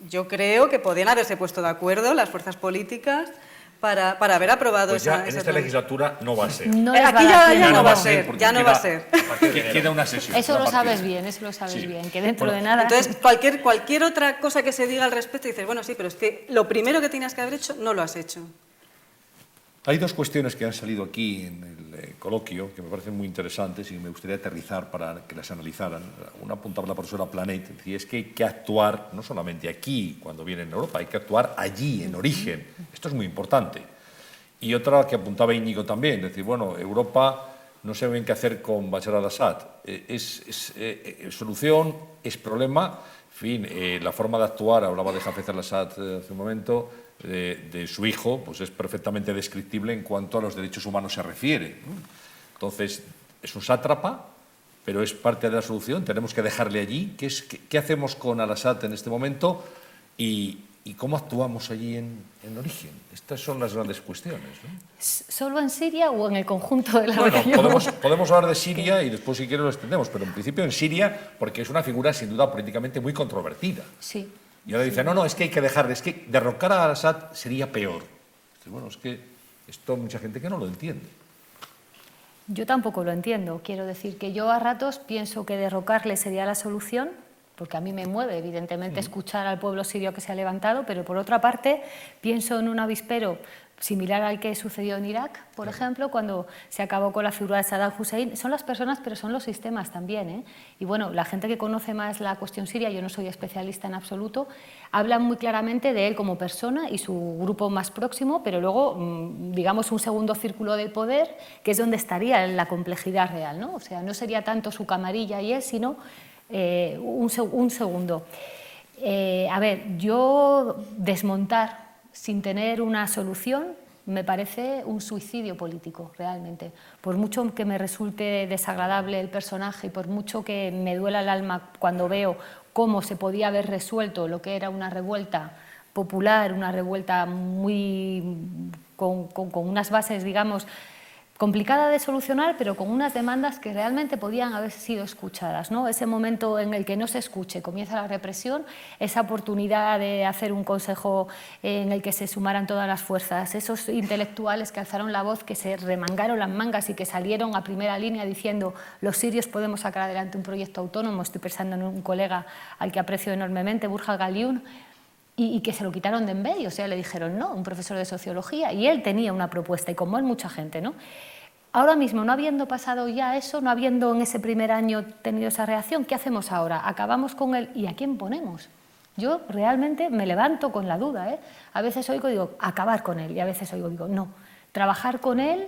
Yo creo que podían haberse puesto de acuerdo las fuerzas políticas para haber aprobado pues ya en esta legislatura no va a ser. No aquí ya no va a ser, ya no va a ser. Queda una sesión. Eso lo sabes bien, que dentro de nada... Entonces, cualquier otra cosa que se diga al respecto, dices, bueno, sí, pero es que lo primero que tenías que haber hecho, no lo has hecho. Hay dos cuestiones que han salido aquí en el coloquio que me parecen muy interesantes y me gustaría aterrizar para que las analizaran. Una apuntaba la profesora Planet, y es que hay que actuar no solamente aquí, cuando viene en Europa, hay que actuar allí, en origen. Esto es muy importante. Y otra que apuntaba Íñigo también, es decir, bueno, Europa no sabe bien qué hacer con Bashar al-Assad. Es solución, es problema. En fin, la forma de actuar, hablaba de Hafez al-Assad hace un momento, de su hijo, pues es perfectamente descriptible en cuanto a los derechos humanos se refiere, ¿no? Entonces, es un sátrapa, pero es parte de la solución, tenemos que dejarle allí. ¿Qué hacemos con al-Assad en este momento y cómo actuamos allí en origen? Estas son las grandes cuestiones, ¿no? ¿Solo en Siria o en el conjunto de la región? Podemos hablar de Siria y después, si quieres, lo extendemos, pero en principio en Siria, porque es una figura sin duda políticamente muy controvertida. Sí. Y ahora dice, no, es que hay que dejarle, es que derrocar a al-Assad sería peor. Bueno, es que esto hay mucha gente que no lo entiende. Yo tampoco lo entiendo. Quiero decir que yo a ratos pienso que derrocarle sería la solución, porque a mí me mueve, evidentemente, escuchar al pueblo sirio que se ha levantado, pero por otra parte pienso en un avispero similar al que sucedió en Irak, por ejemplo, cuando se acabó con la figura de Saddam Hussein. Son las personas, pero son los sistemas también, ¿eh? Y bueno, la gente que conoce más la cuestión siria, yo no soy especialista en absoluto, habla muy claramente de él como persona y su grupo más próximo, pero luego, digamos, un segundo círculo del poder, que es donde estaría la complejidad real, ¿no? O sea, no sería tanto su camarilla y él, sino un segundo. A ver, yo desmontar sin tener una solución me parece un suicidio político, realmente. Por mucho que me resulte desagradable el personaje y por mucho que me duela el alma cuando veo cómo se podía haber resuelto lo que era una revuelta popular, una revuelta con unas bases, digamos, complicada de solucionar, pero con unas demandas que realmente podían haber sido escuchadas, ¿no? Ese momento en el que no se escuche, comienza la represión, esa oportunidad de hacer un consejo en el que se sumaran todas las fuerzas, esos intelectuales que alzaron la voz, que se remangaron las mangas y que salieron a primera línea diciendo los sirios podemos sacar adelante un proyecto autónomo. Estoy pensando en un colega al que aprecio enormemente, Burja Ghaliun, y que se lo quitaron de en medio, o sea, le dijeron no, un profesor de sociología, y él tenía una propuesta, y como él, mucha gente, ¿no? Ahora mismo, no habiendo pasado ya eso, no habiendo en ese primer año tenido esa reacción, ¿qué hacemos ahora? ¿Acabamos con él? ¿Y a quién ponemos? Yo realmente me levanto con la duda, ¿eh? A veces oigo, digo, acabar con él, y a veces oigo, digo, no, trabajar con él,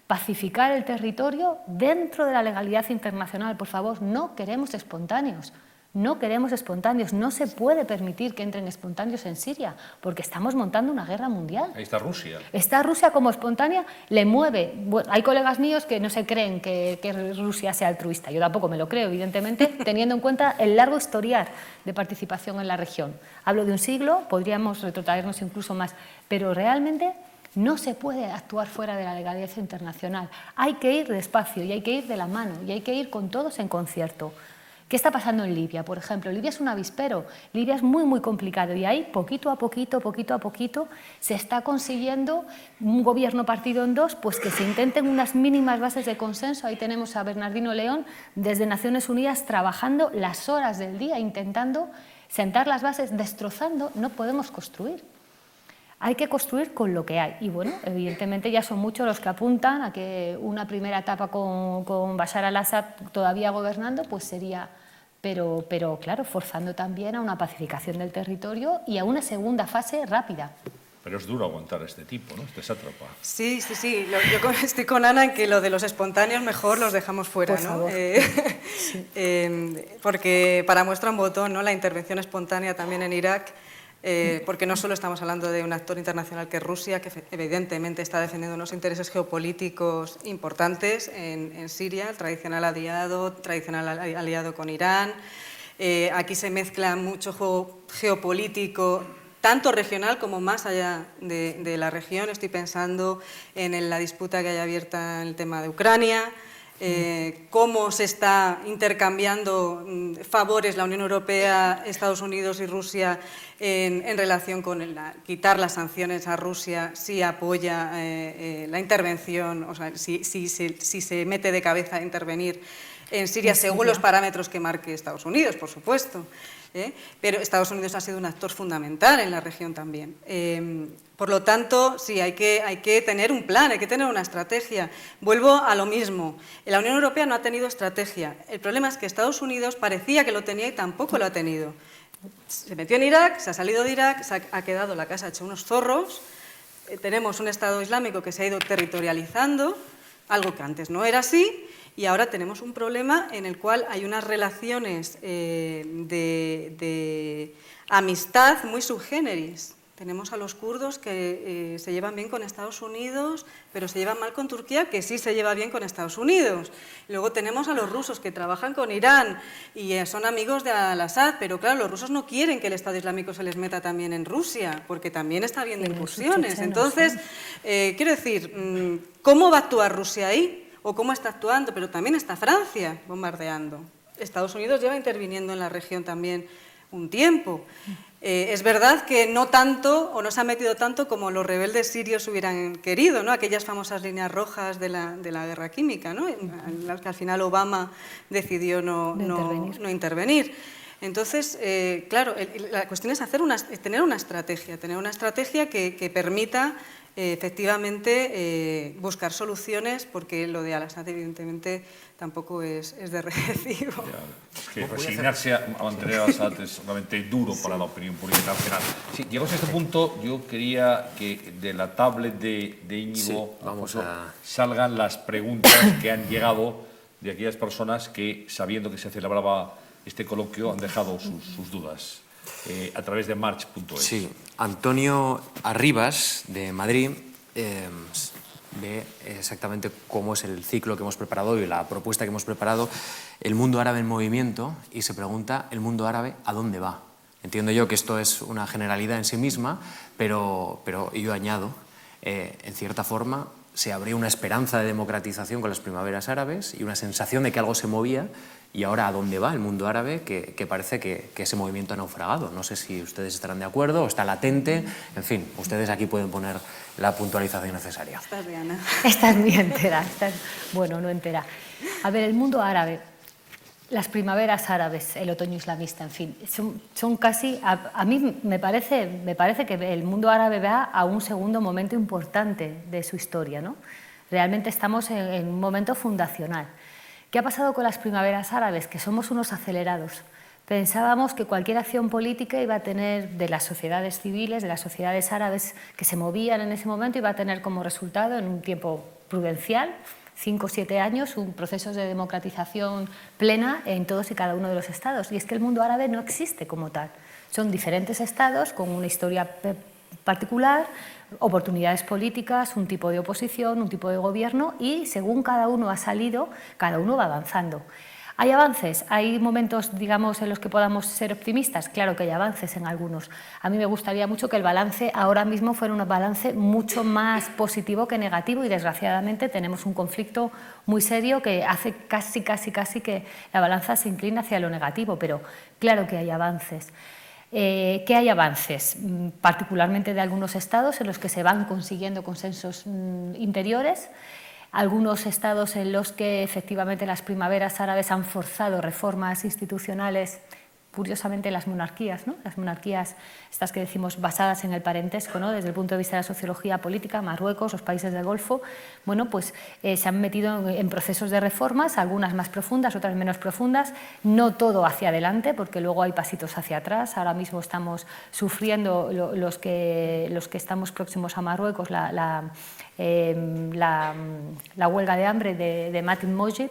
pacificar el territorio dentro de la legalidad internacional, por favor, no queremos espontáneos. No queremos espontáneos, no se puede permitir que entren espontáneos en Siria, porque estamos montando una guerra mundial. Ahí está Rusia. Está Rusia como espontánea, le mueve. Bueno, hay colegas míos que no se creen que Rusia sea altruista, yo tampoco me lo creo, evidentemente, teniendo en cuenta el largo historial de participación en la región. Hablo de un siglo, podríamos retrotraernos incluso más, pero realmente no se puede actuar fuera de la legalidad internacional. Hay que ir despacio y hay que ir de la mano y hay que ir con todos en concierto. ¿Qué está pasando en Libia, por ejemplo? Libia es un avispero, Libia es muy, muy complicado y ahí, poquito a poquito, se está consiguiendo un gobierno partido en dos, pues que se intenten unas mínimas bases de consenso. Ahí tenemos a Bernardino León desde Naciones Unidas trabajando las horas del día, intentando sentar las bases, destrozando, no podemos construir. Hay que construir con lo que hay. Y bueno, evidentemente ya son muchos los que apuntan a que una primera etapa con Bashar al-Assad todavía gobernando, pues sería, pero claro, forzando también a una pacificación del territorio y a una segunda fase rápida. Pero es duro aguantar a este tipo, ¿no? Este sátrapa. Sí. Yo estoy con Ana en que lo de los espontáneos mejor los dejamos fuera, Por favor. Sí. Porque para muestra un botón, ¿no? La intervención espontánea también en Irak, porque no solo estamos hablando de un actor internacional que es Rusia, que evidentemente está defendiendo unos intereses geopolíticos importantes en Siria, el tradicional aliado con Irán. Aquí se mezcla mucho juego geopolítico, tanto regional como más allá de la región. Estoy pensando en la disputa que hay abierta en el tema de Ucrania, cómo se está intercambiando favores la Unión Europea, Estados Unidos y Rusia en relación con quitar las sanciones a Rusia si apoya la intervención, o sea, si se mete de cabeza a intervenir en Siria según los parámetros que marque Estados Unidos, por supuesto. Pero Estados Unidos ha sido un actor fundamental en la región también. Por lo tanto, sí, hay que tener un plan, hay que tener una estrategia. Vuelvo a lo mismo. La Unión Europea no ha tenido estrategia. El problema es que Estados Unidos parecía que lo tenía y tampoco lo ha tenido. Se metió en Irak, se ha salido de Irak, se ha quedado la casa hecha unos zorros. Tenemos un Estado Islámico que se ha ido territorializando, algo que antes no era así. Y ahora tenemos un problema en el cual hay unas relaciones de amistad muy subgéneris. Tenemos a los kurdos que se llevan bien con Estados Unidos, pero se llevan mal con Turquía, que sí se lleva bien con Estados Unidos. Luego tenemos a los rusos que trabajan con Irán y son amigos de al-Assad, pero claro, los rusos no quieren que el Estado Islámico se les meta también en Rusia, porque también está habiendo incursiones. Entonces, quiero decir, ¿cómo va a actuar Rusia ahí? O cómo está actuando, pero también está Francia bombardeando. Estados Unidos lleva interviniendo en la región también un tiempo. Es verdad que no tanto, o no se ha metido tanto como los rebeldes sirios hubieran querido, ¿no? Aquellas famosas líneas rojas de la guerra química, ¿no? En las que al final Obama decidió no intervenir. Entonces, claro, la cuestión es tener una estrategia que permita efectivamente buscar soluciones, porque lo de al-Assad evidentemente tampoco es de recibo. Es que resignarse a mantener a Assad es realmente duro para la opinión pública internacional. Sí, llegados a este punto, yo quería que de la tablet de Íñigo salgan las preguntas que han llegado de aquellas personas que, sabiendo que se celebraba este coloquio, han dejado sus dudas. A través de march.es. Sí, Antonio Arribas, de Madrid, ve exactamente cómo es el ciclo que hemos preparado y la propuesta que hemos preparado, el mundo árabe en movimiento, y se pregunta, ¿el mundo árabe a dónde va? Entiendo yo que esto es una generalidad en sí misma, pero yo añado, en cierta forma, se abrió una esperanza de democratización con las primaveras árabes y una sensación de que algo se movía. Y ahora, ¿a dónde va el mundo árabe? Que parece que ese movimiento ha naufragado. No sé si ustedes estarán de acuerdo o está latente. En fin, ustedes aquí pueden poner la puntualización necesaria. Estás bien, Ana. Estás muy entera. Bueno, no entera. A ver, el mundo árabe, las primaveras árabes, el otoño islamista, en fin, son casi... A mí me parece que el mundo árabe va a un segundo momento importante de su historia, ¿no? Realmente estamos en un momento fundacional. ¿Qué ha pasado con las primaveras árabes? Que somos unos acelerados. Pensábamos que cualquier acción política iba a tener, de las sociedades civiles, de las sociedades árabes que se movían en ese momento, iba a tener como resultado, en un tiempo prudencial, 5 o 7 años, un proceso de democratización plena en todos y cada uno de los estados. Y es que el mundo árabe no existe como tal. Son diferentes estados con una historia particular, oportunidades políticas, un tipo de oposición, un tipo de gobierno y según cada uno ha salido, cada uno va avanzando. ¿Hay avances? ¿Hay momentos, digamos, en los que podamos ser optimistas? Claro que hay avances en algunos. A mí me gustaría mucho que el balance ahora mismo fuera un balance mucho más positivo que negativo y desgraciadamente tenemos un conflicto muy serio que hace casi que la balanza se inclina hacia lo negativo, pero claro que hay avances. ¿Qué hay avances? Particularmente de algunos estados en los que se van consiguiendo consensos interiores, algunos estados en los que efectivamente las primaveras árabes han forzado reformas institucionales, curiosamente las monarquías, ¿no? Las monarquías, estas que decimos basadas en el parentesco, ¿no? Desde el punto de vista de la sociología política, Marruecos, los países del Golfo, bueno, pues se han metido en procesos de reformas, algunas más profundas, otras menos profundas, no todo hacia adelante, porque luego hay pasitos hacia atrás. Ahora mismo estamos sufriendo los que estamos próximos a Marruecos, la huelga de hambre de Matin Mojib,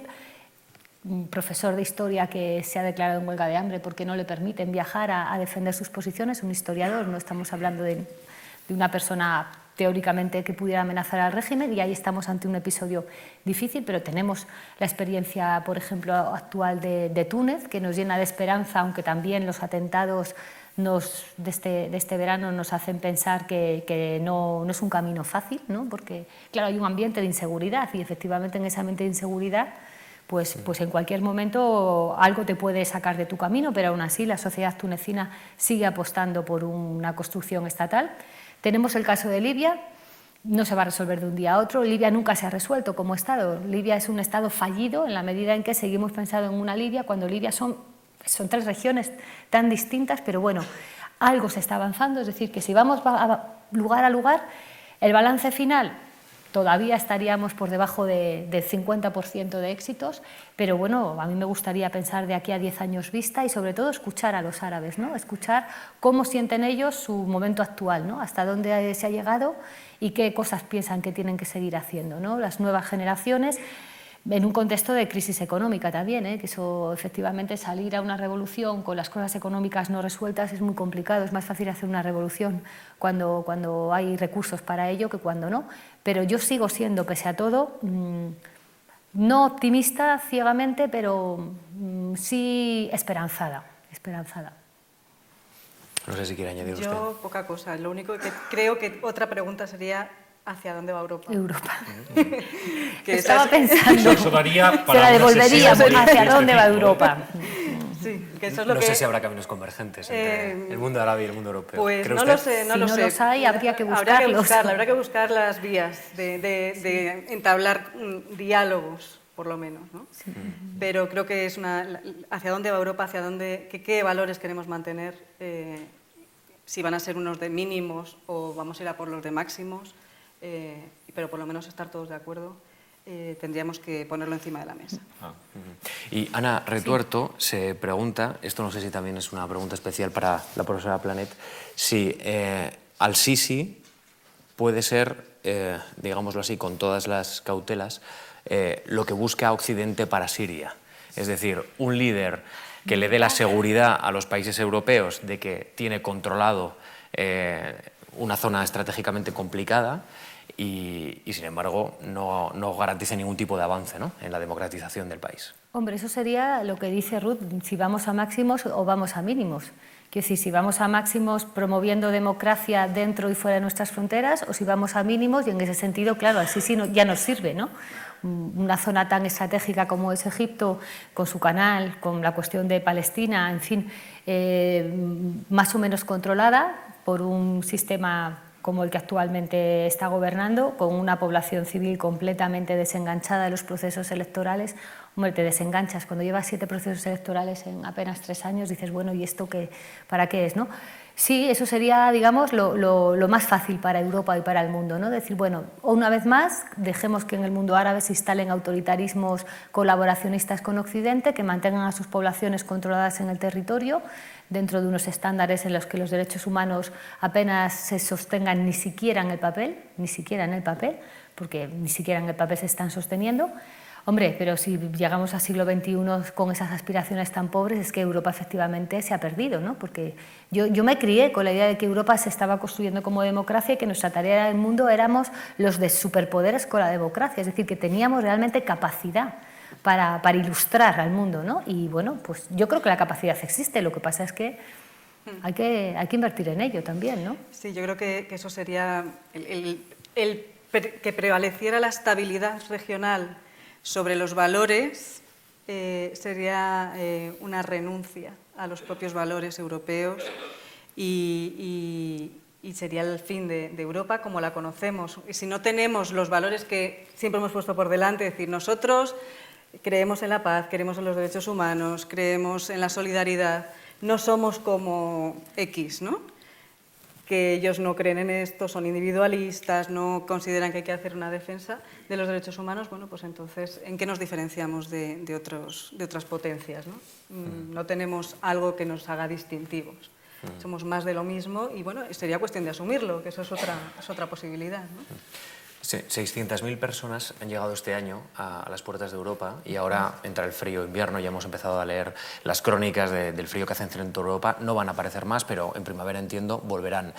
un profesor de historia que se ha declarado en huelga de hambre porque no le permiten viajar a defender sus posiciones, un historiador, no estamos hablando de una persona teóricamente que pudiera amenazar al régimen, y ahí estamos ante un episodio difícil, pero tenemos la experiencia, por ejemplo, actual de Túnez, que nos llena de esperanza, aunque también los atentados de este verano nos hacen pensar que no es un camino fácil, ¿no? Porque, claro, hay un ambiente de inseguridad y efectivamente en ese ambiente de inseguridad pues en cualquier momento algo te puede sacar de tu camino, pero aún así la sociedad tunecina sigue apostando por una construcción estatal. Tenemos el caso de Libia, no se va a resolver de un día a otro. Libia nunca se ha resuelto como Estado. Libia es un Estado fallido en la medida en que seguimos pensando en una Libia cuando Libia son 3 regiones tan distintas, pero bueno, algo se está avanzando, es decir, que si vamos lugar a lugar, el balance final todavía estaríamos por debajo del 50% de éxitos, pero bueno, a mí me gustaría pensar de aquí a 10 años vista y sobre todo escuchar a los árabes, ¿no? Escuchar cómo sienten ellos su momento actual, ¿no? Hasta dónde se ha llegado y qué cosas piensan que tienen que seguir haciendo, ¿no? Las nuevas generaciones, en un contexto de crisis económica también, que eso efectivamente salir a una revolución con las cosas económicas no resueltas es muy complicado, es más fácil hacer una revolución cuando hay recursos para ello que cuando no, pero yo sigo siendo, pese a todo, no optimista ciegamente, pero sí esperanzada. No sé si quiere añadir usted. Yo poca cosa, lo único que creo que otra pregunta sería ¿hacia dónde va Europa? Que estaba pensando. Eso daría para se la devolvería. ¿Hacia dónde va Europa? Sí, que eso es lo no que... sé si habrá caminos convergentes entre el mundo árabe y el mundo europeo. Pues ¿Cree no usted? lo sé, no si lo no sé. los hay, habría que buscarlos. Habrá que buscar las vías de entablar diálogos, por lo menos, ¿no? Sí. Pero creo que es hacia dónde va Europa, qué valores queremos mantener, si van a ser unos de mínimos o vamos a ir a por los de máximos. Pero por lo menos estar todos de acuerdo, tendríamos que ponerlo encima de la mesa. Y Ana Retuerto se pregunta, esto no sé si también es una pregunta especial para la profesora Planet, si al-Sisi puede ser, digámoslo así, con todas las cautelas, lo que busca Occidente para Siria. Es decir, un líder que le dé la seguridad a los países europeos de que tiene controlado una zona estratégicamente complicada y sin embargo, no garantice ningún tipo de avance, ¿no?, en la democratización del país. Hombre, eso sería lo que dice Ruth, si vamos a máximos o vamos a mínimos. Quiero decir, si vamos a máximos promoviendo democracia dentro y fuera de nuestras fronteras o si vamos a mínimos, y en ese sentido, claro, así sí ya nos sirve, ¿no? Una zona tan estratégica como es Egipto, con su canal, con la cuestión de Palestina, en fin, más o menos controlada por un sistema como el que actualmente está gobernando, con una población civil completamente desenganchada de los procesos electorales. Hombre, te desenganchas. Cuando llevas 7 procesos electorales en apenas 3 años, dices, bueno, ¿y esto qué, para qué es, no? Sí, eso sería, digamos, lo más fácil para Europa y para el mundo, ¿no? Decir, bueno, una vez más, dejemos que en el mundo árabe se instalen autoritarismos colaboracionistas con Occidente, que mantengan a sus poblaciones controladas en el territorio, dentro de unos estándares en los que los derechos humanos apenas se sostengan ni siquiera en el papel, porque ni siquiera en el papel se están sosteniendo. Hombre, pero si llegamos al siglo XXI con esas aspiraciones tan pobres, es que Europa efectivamente se ha perdido, ¿no? Porque yo me crié con la idea de que Europa se estaba construyendo como democracia y que nuestra tarea en el mundo éramos los de superpoderes con la democracia, es decir, que teníamos realmente capacidad para ilustrar al mundo, ¿no? Y bueno, pues yo creo que la capacidad existe, lo que pasa es que hay que invertir en ello también, ¿no? Sí, yo creo que eso sería que prevaleciera la estabilidad regional sobre los valores, sería una renuncia a los propios valores europeos y sería el fin de Europa como la conocemos. Y si no tenemos los valores que siempre hemos puesto por delante, es decir, nosotros creemos en la paz, creemos en los derechos humanos, creemos en la solidaridad, no somos como X, ¿no? Que ellos no creen en esto, son individualistas, no consideran que hay que hacer una defensa de los derechos humanos, bueno, pues entonces, ¿en qué nos diferenciamos de otras potencias, ¿no? No tenemos algo que nos haga distintivos. Somos más de lo mismo y, bueno, sería cuestión de asumirlo, que eso es otra posibilidad, ¿no? Sí, 600.000 personas han llegado este año a las puertas de Europa y ahora entra el frío invierno, ya hemos empezado a leer las crónicas del frío que hace en toda Europa, no van a aparecer más, pero en primavera, entiendo, volverán.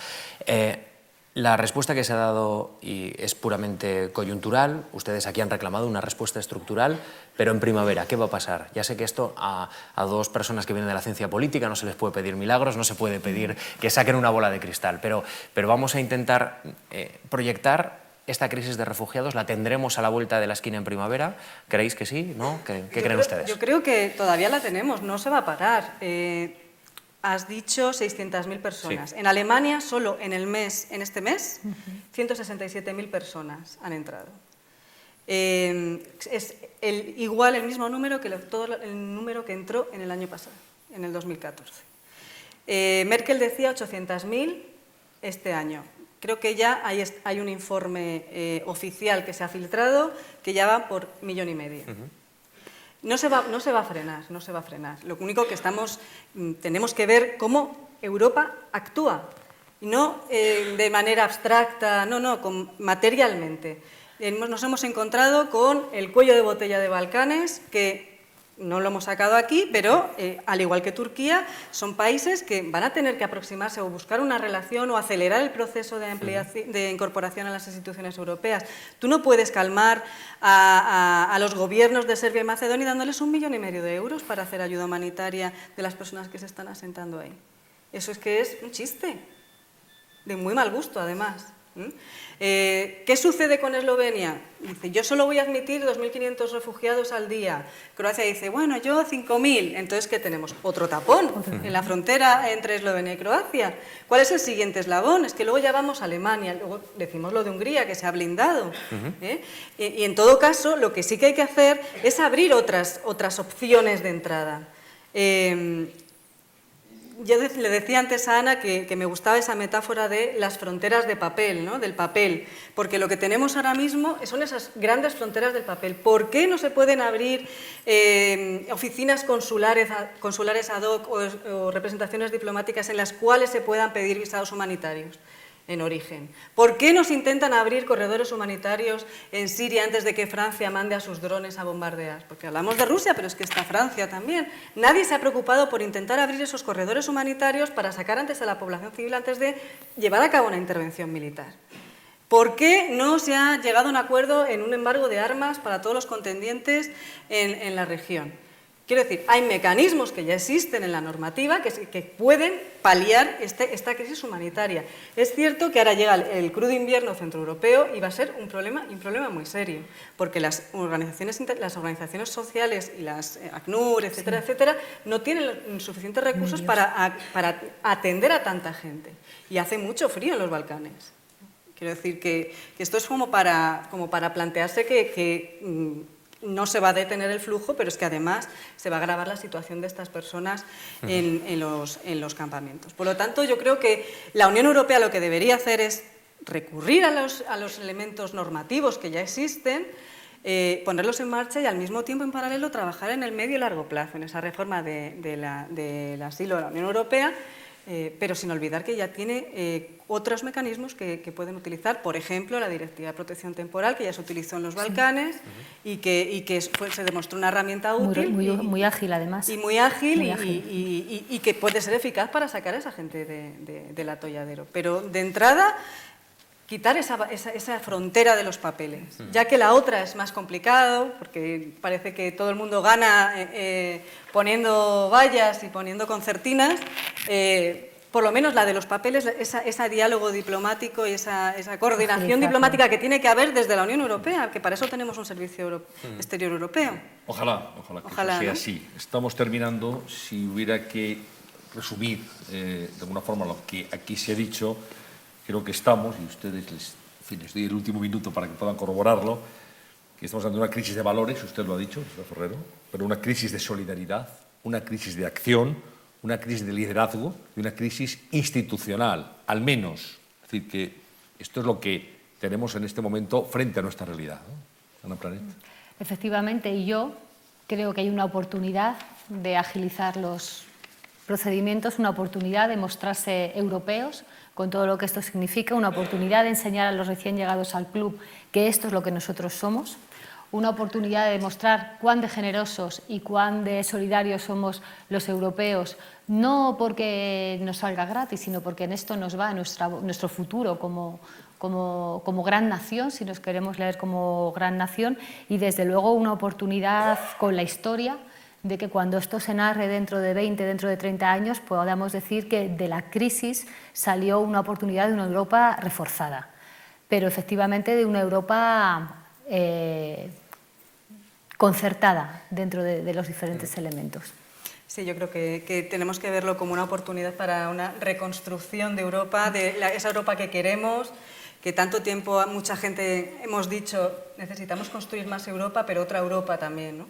La respuesta que se ha dado es puramente coyuntural, ustedes aquí han reclamado una respuesta estructural, pero en primavera, ¿qué va a pasar? Ya sé que esto a dos personas que vienen de la ciencia política no se les puede pedir milagros, no se puede pedir que saquen una bola de cristal, pero vamos a intentar proyectar esta crisis de refugiados. ¿La tendremos a la vuelta de la esquina en primavera? ¿Creéis que sí? ¿No? ¿Qué creen ustedes? Yo creo que todavía la tenemos, no se va a parar. Has dicho 600.000 personas. Sí. En Alemania, solo en este mes, 167.000 personas han entrado. Es igual el mismo número que todo el número que entró en el año pasado, en el 2014. Merkel decía 800.000 este año. Creo que ya hay un informe oficial que se ha filtrado que ya va por 1,5 millones. No se va a frenar. Lo único que tenemos que ver cómo Europa actúa, y no de manera abstracta, materialmente. Nos hemos encontrado con el cuello de botella de Balcanes, que no lo hemos sacado aquí, pero al igual que Turquía, son países que van a tener que aproximarse o buscar una relación o acelerar el proceso de incorporación a las instituciones europeas. Tú no puedes calmar a los gobiernos de Serbia y Macedonia dándoles 1,5 millones de euros para hacer ayuda humanitaria de las personas que se están asentando ahí. Eso es que es un chiste, de muy mal gusto además. ¿Qué sucede con Eslovenia? Dice, yo solo voy a admitir 2.500 refugiados al día. Croacia dice, bueno, yo 5.000. Entonces, ¿qué tenemos? Otro tapón en la frontera entre Eslovenia y Croacia. ¿Cuál es el siguiente eslabón? Es que luego ya vamos a Alemania, luego decimos lo de Hungría, que se ha blindado. Y en todo caso, lo que sí que hay que hacer es abrir otras opciones de entrada. Yo le decía antes a Ana que me gustaba esa metáfora de las fronteras de papel, ¿no? Del papel, porque lo que tenemos ahora mismo son esas grandes fronteras del papel. ¿Por qué no se pueden abrir oficinas consulares ad hoc o representaciones diplomáticas en las cuales se puedan pedir visados humanitarios en origen? ¿Por qué no se intentan abrir corredores humanitarios en Siria antes de que Francia mande a sus drones a bombardear? Porque hablamos de Rusia, pero es que está Francia también. Nadie se ha preocupado por intentar abrir esos corredores humanitarios para sacar antes a la población civil antes de llevar a cabo una intervención militar. ¿Por qué no se ha llegado a un acuerdo en un embargo de armas para todos los contendientes en la región? Quiero decir, hay mecanismos que ya existen en la normativa que pueden paliar esta crisis humanitaria. Es cierto que ahora llega el crudo invierno centroeuropeo y va a ser un problema muy serio, porque las organizaciones sociales y las ACNUR, etcétera, etcétera, no tienen suficientes recursos para atender a tanta gente. Y hace mucho frío en los Balcanes. Quiero decir que esto es como para plantearse que no se va a detener el flujo, pero es que además se va a agravar la situación de estas personas en los campamentos. Por lo tanto, yo creo que la Unión Europea lo que debería hacer es recurrir a los elementos normativos que ya existen, ponerlos en marcha y al mismo tiempo, en paralelo, trabajar en el medio y largo plazo, en esa reforma del asilo de la Unión Europea, pero sin olvidar que ya tiene otros mecanismos que pueden utilizar, por ejemplo, la Directiva de Protección Temporal, que ya se utilizó en los Balcanes y que se demostró una herramienta útil. Muy ágil, además. Y muy ágil, y que puede ser eficaz para sacar a esa gente del atolladero. Pero, de entrada, quitar esa frontera de los papeles, ya que la otra es más complicado, porque parece que todo el mundo gana poniendo vallas y poniendo concertinas. Por lo menos la de los papeles, ese diálogo diplomático y esa coordinación diplomática que tiene que haber desde la Unión Europea, que para eso tenemos un servicio exterior europeo. Ojalá que sea, ¿no?, así. Estamos terminando. Si hubiera que resumir de alguna forma lo que aquí se ha dicho, creo que estamos, y ustedes les doy el último minuto para que puedan corroborarlo, que estamos ante una crisis de valores, usted lo ha dicho, señor Ferrero, pero una crisis de solidaridad, una crisis de acción, una crisis de liderazgo y una crisis institucional, al menos. Es decir, que esto es lo que tenemos en este momento frente a nuestra realidad, ¿no? Ana Planet. Efectivamente, y yo creo que hay una oportunidad de agilizar los procedimientos, una oportunidad de mostrarse europeos con todo lo que esto significa, una oportunidad de enseñar a los recién llegados al club que esto es lo que nosotros somos, una oportunidad de demostrar cuán de generosos y cuán de solidarios somos los europeos, no porque nos salga gratis, sino porque en esto nos va nuestro futuro como gran nación, si nos queremos leer como gran nación, y desde luego una oportunidad con la historia de que cuando esto se narre dentro de 20, dentro de 30 años, podamos decir que de la crisis salió una oportunidad de una Europa reforzada, pero efectivamente de una Europa concertada dentro de los diferentes elementos. Sí, yo creo que tenemos que verlo como una oportunidad para una reconstrucción de Europa, de esa Europa que queremos, que tanto tiempo mucha gente hemos dicho necesitamos construir más Europa, pero otra Europa también, ¿no?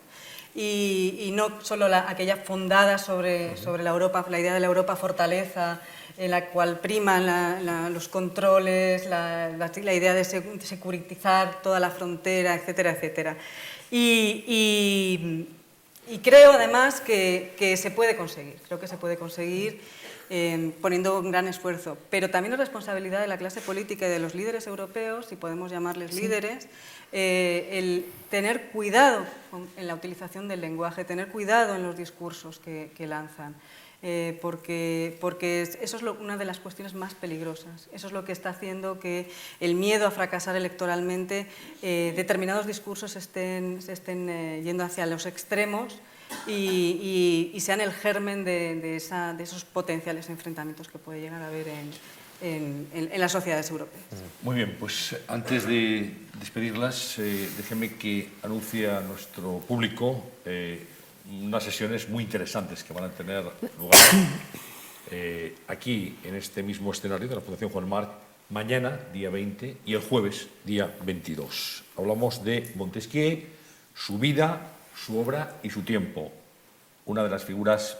Y no solo aquella fundada sobre la Europa, la idea de la Europa fortaleza, en la cual priman los controles, la idea de securitizar toda la frontera, etcétera, etcétera. Y creo además que se puede conseguir, creo que se puede conseguir poniendo un gran esfuerzo, pero también es responsabilidad de la clase política y de los líderes europeos, si podemos llamarles líderes, el tener cuidado en la utilización del lenguaje, tener cuidado en los discursos que lanzan. Porque eso es una de las cuestiones más peligrosas. Eso es lo que está haciendo que el miedo a fracasar electoralmente, determinados discursos se estén yendo hacia los extremos y sean el germen de esos potenciales enfrentamientos que puede llegar a haber en las sociedades europeas. Muy bien, pues antes de despedirlas, déjenme que anuncie a nuestro público unas sesiones muy interesantes que van a tener lugar aquí, en este mismo escenario de la Fundación Juan March, mañana, día 20, y el jueves, día 22. Hablamos de Montesquieu, su vida, su obra y su tiempo. Una de las figuras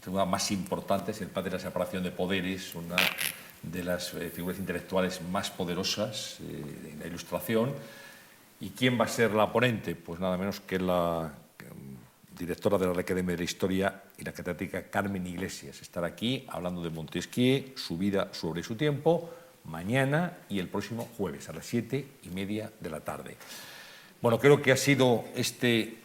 más importantes, el padre de la separación de poderes, una de las figuras intelectuales más poderosas de la Ilustración. ¿Y quién va a ser la ponente? Pues nada menos que la directora de la Academia de la Historia y la catedrática Carmen Iglesias. Estará aquí hablando de Montesquieu, su vida, su obra y su tiempo, mañana y el próximo jueves a las 7:30 de la tarde. Bueno, creo que ha sido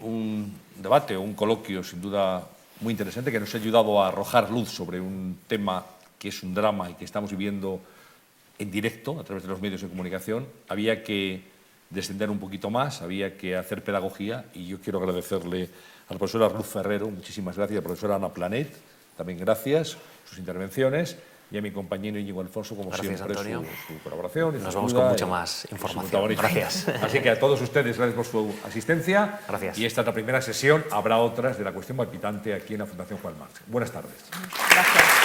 un debate, un coloquio sin duda muy interesante que nos ha ayudado a arrojar luz sobre un tema que es un drama y que estamos viviendo en directo a través de los medios de comunicación. Había que descender un poquito más, había que hacer pedagogía y yo quiero agradecerle a la profesora Ruth Ferrero, muchísimas gracias, a la profesora Ana Planet, también gracias, sus intervenciones, y a mi compañero Íñigo Alfonso, como gracias, siempre, Antonio. su colaboración. Nos vamos con mucha más información. Gracias. Así que a todos ustedes, gracias por su asistencia. Gracias. Y esta es la primera sesión, habrá otras de la cuestión palpitante aquí en la Fundación Juan March. Buenas tardes. Gracias.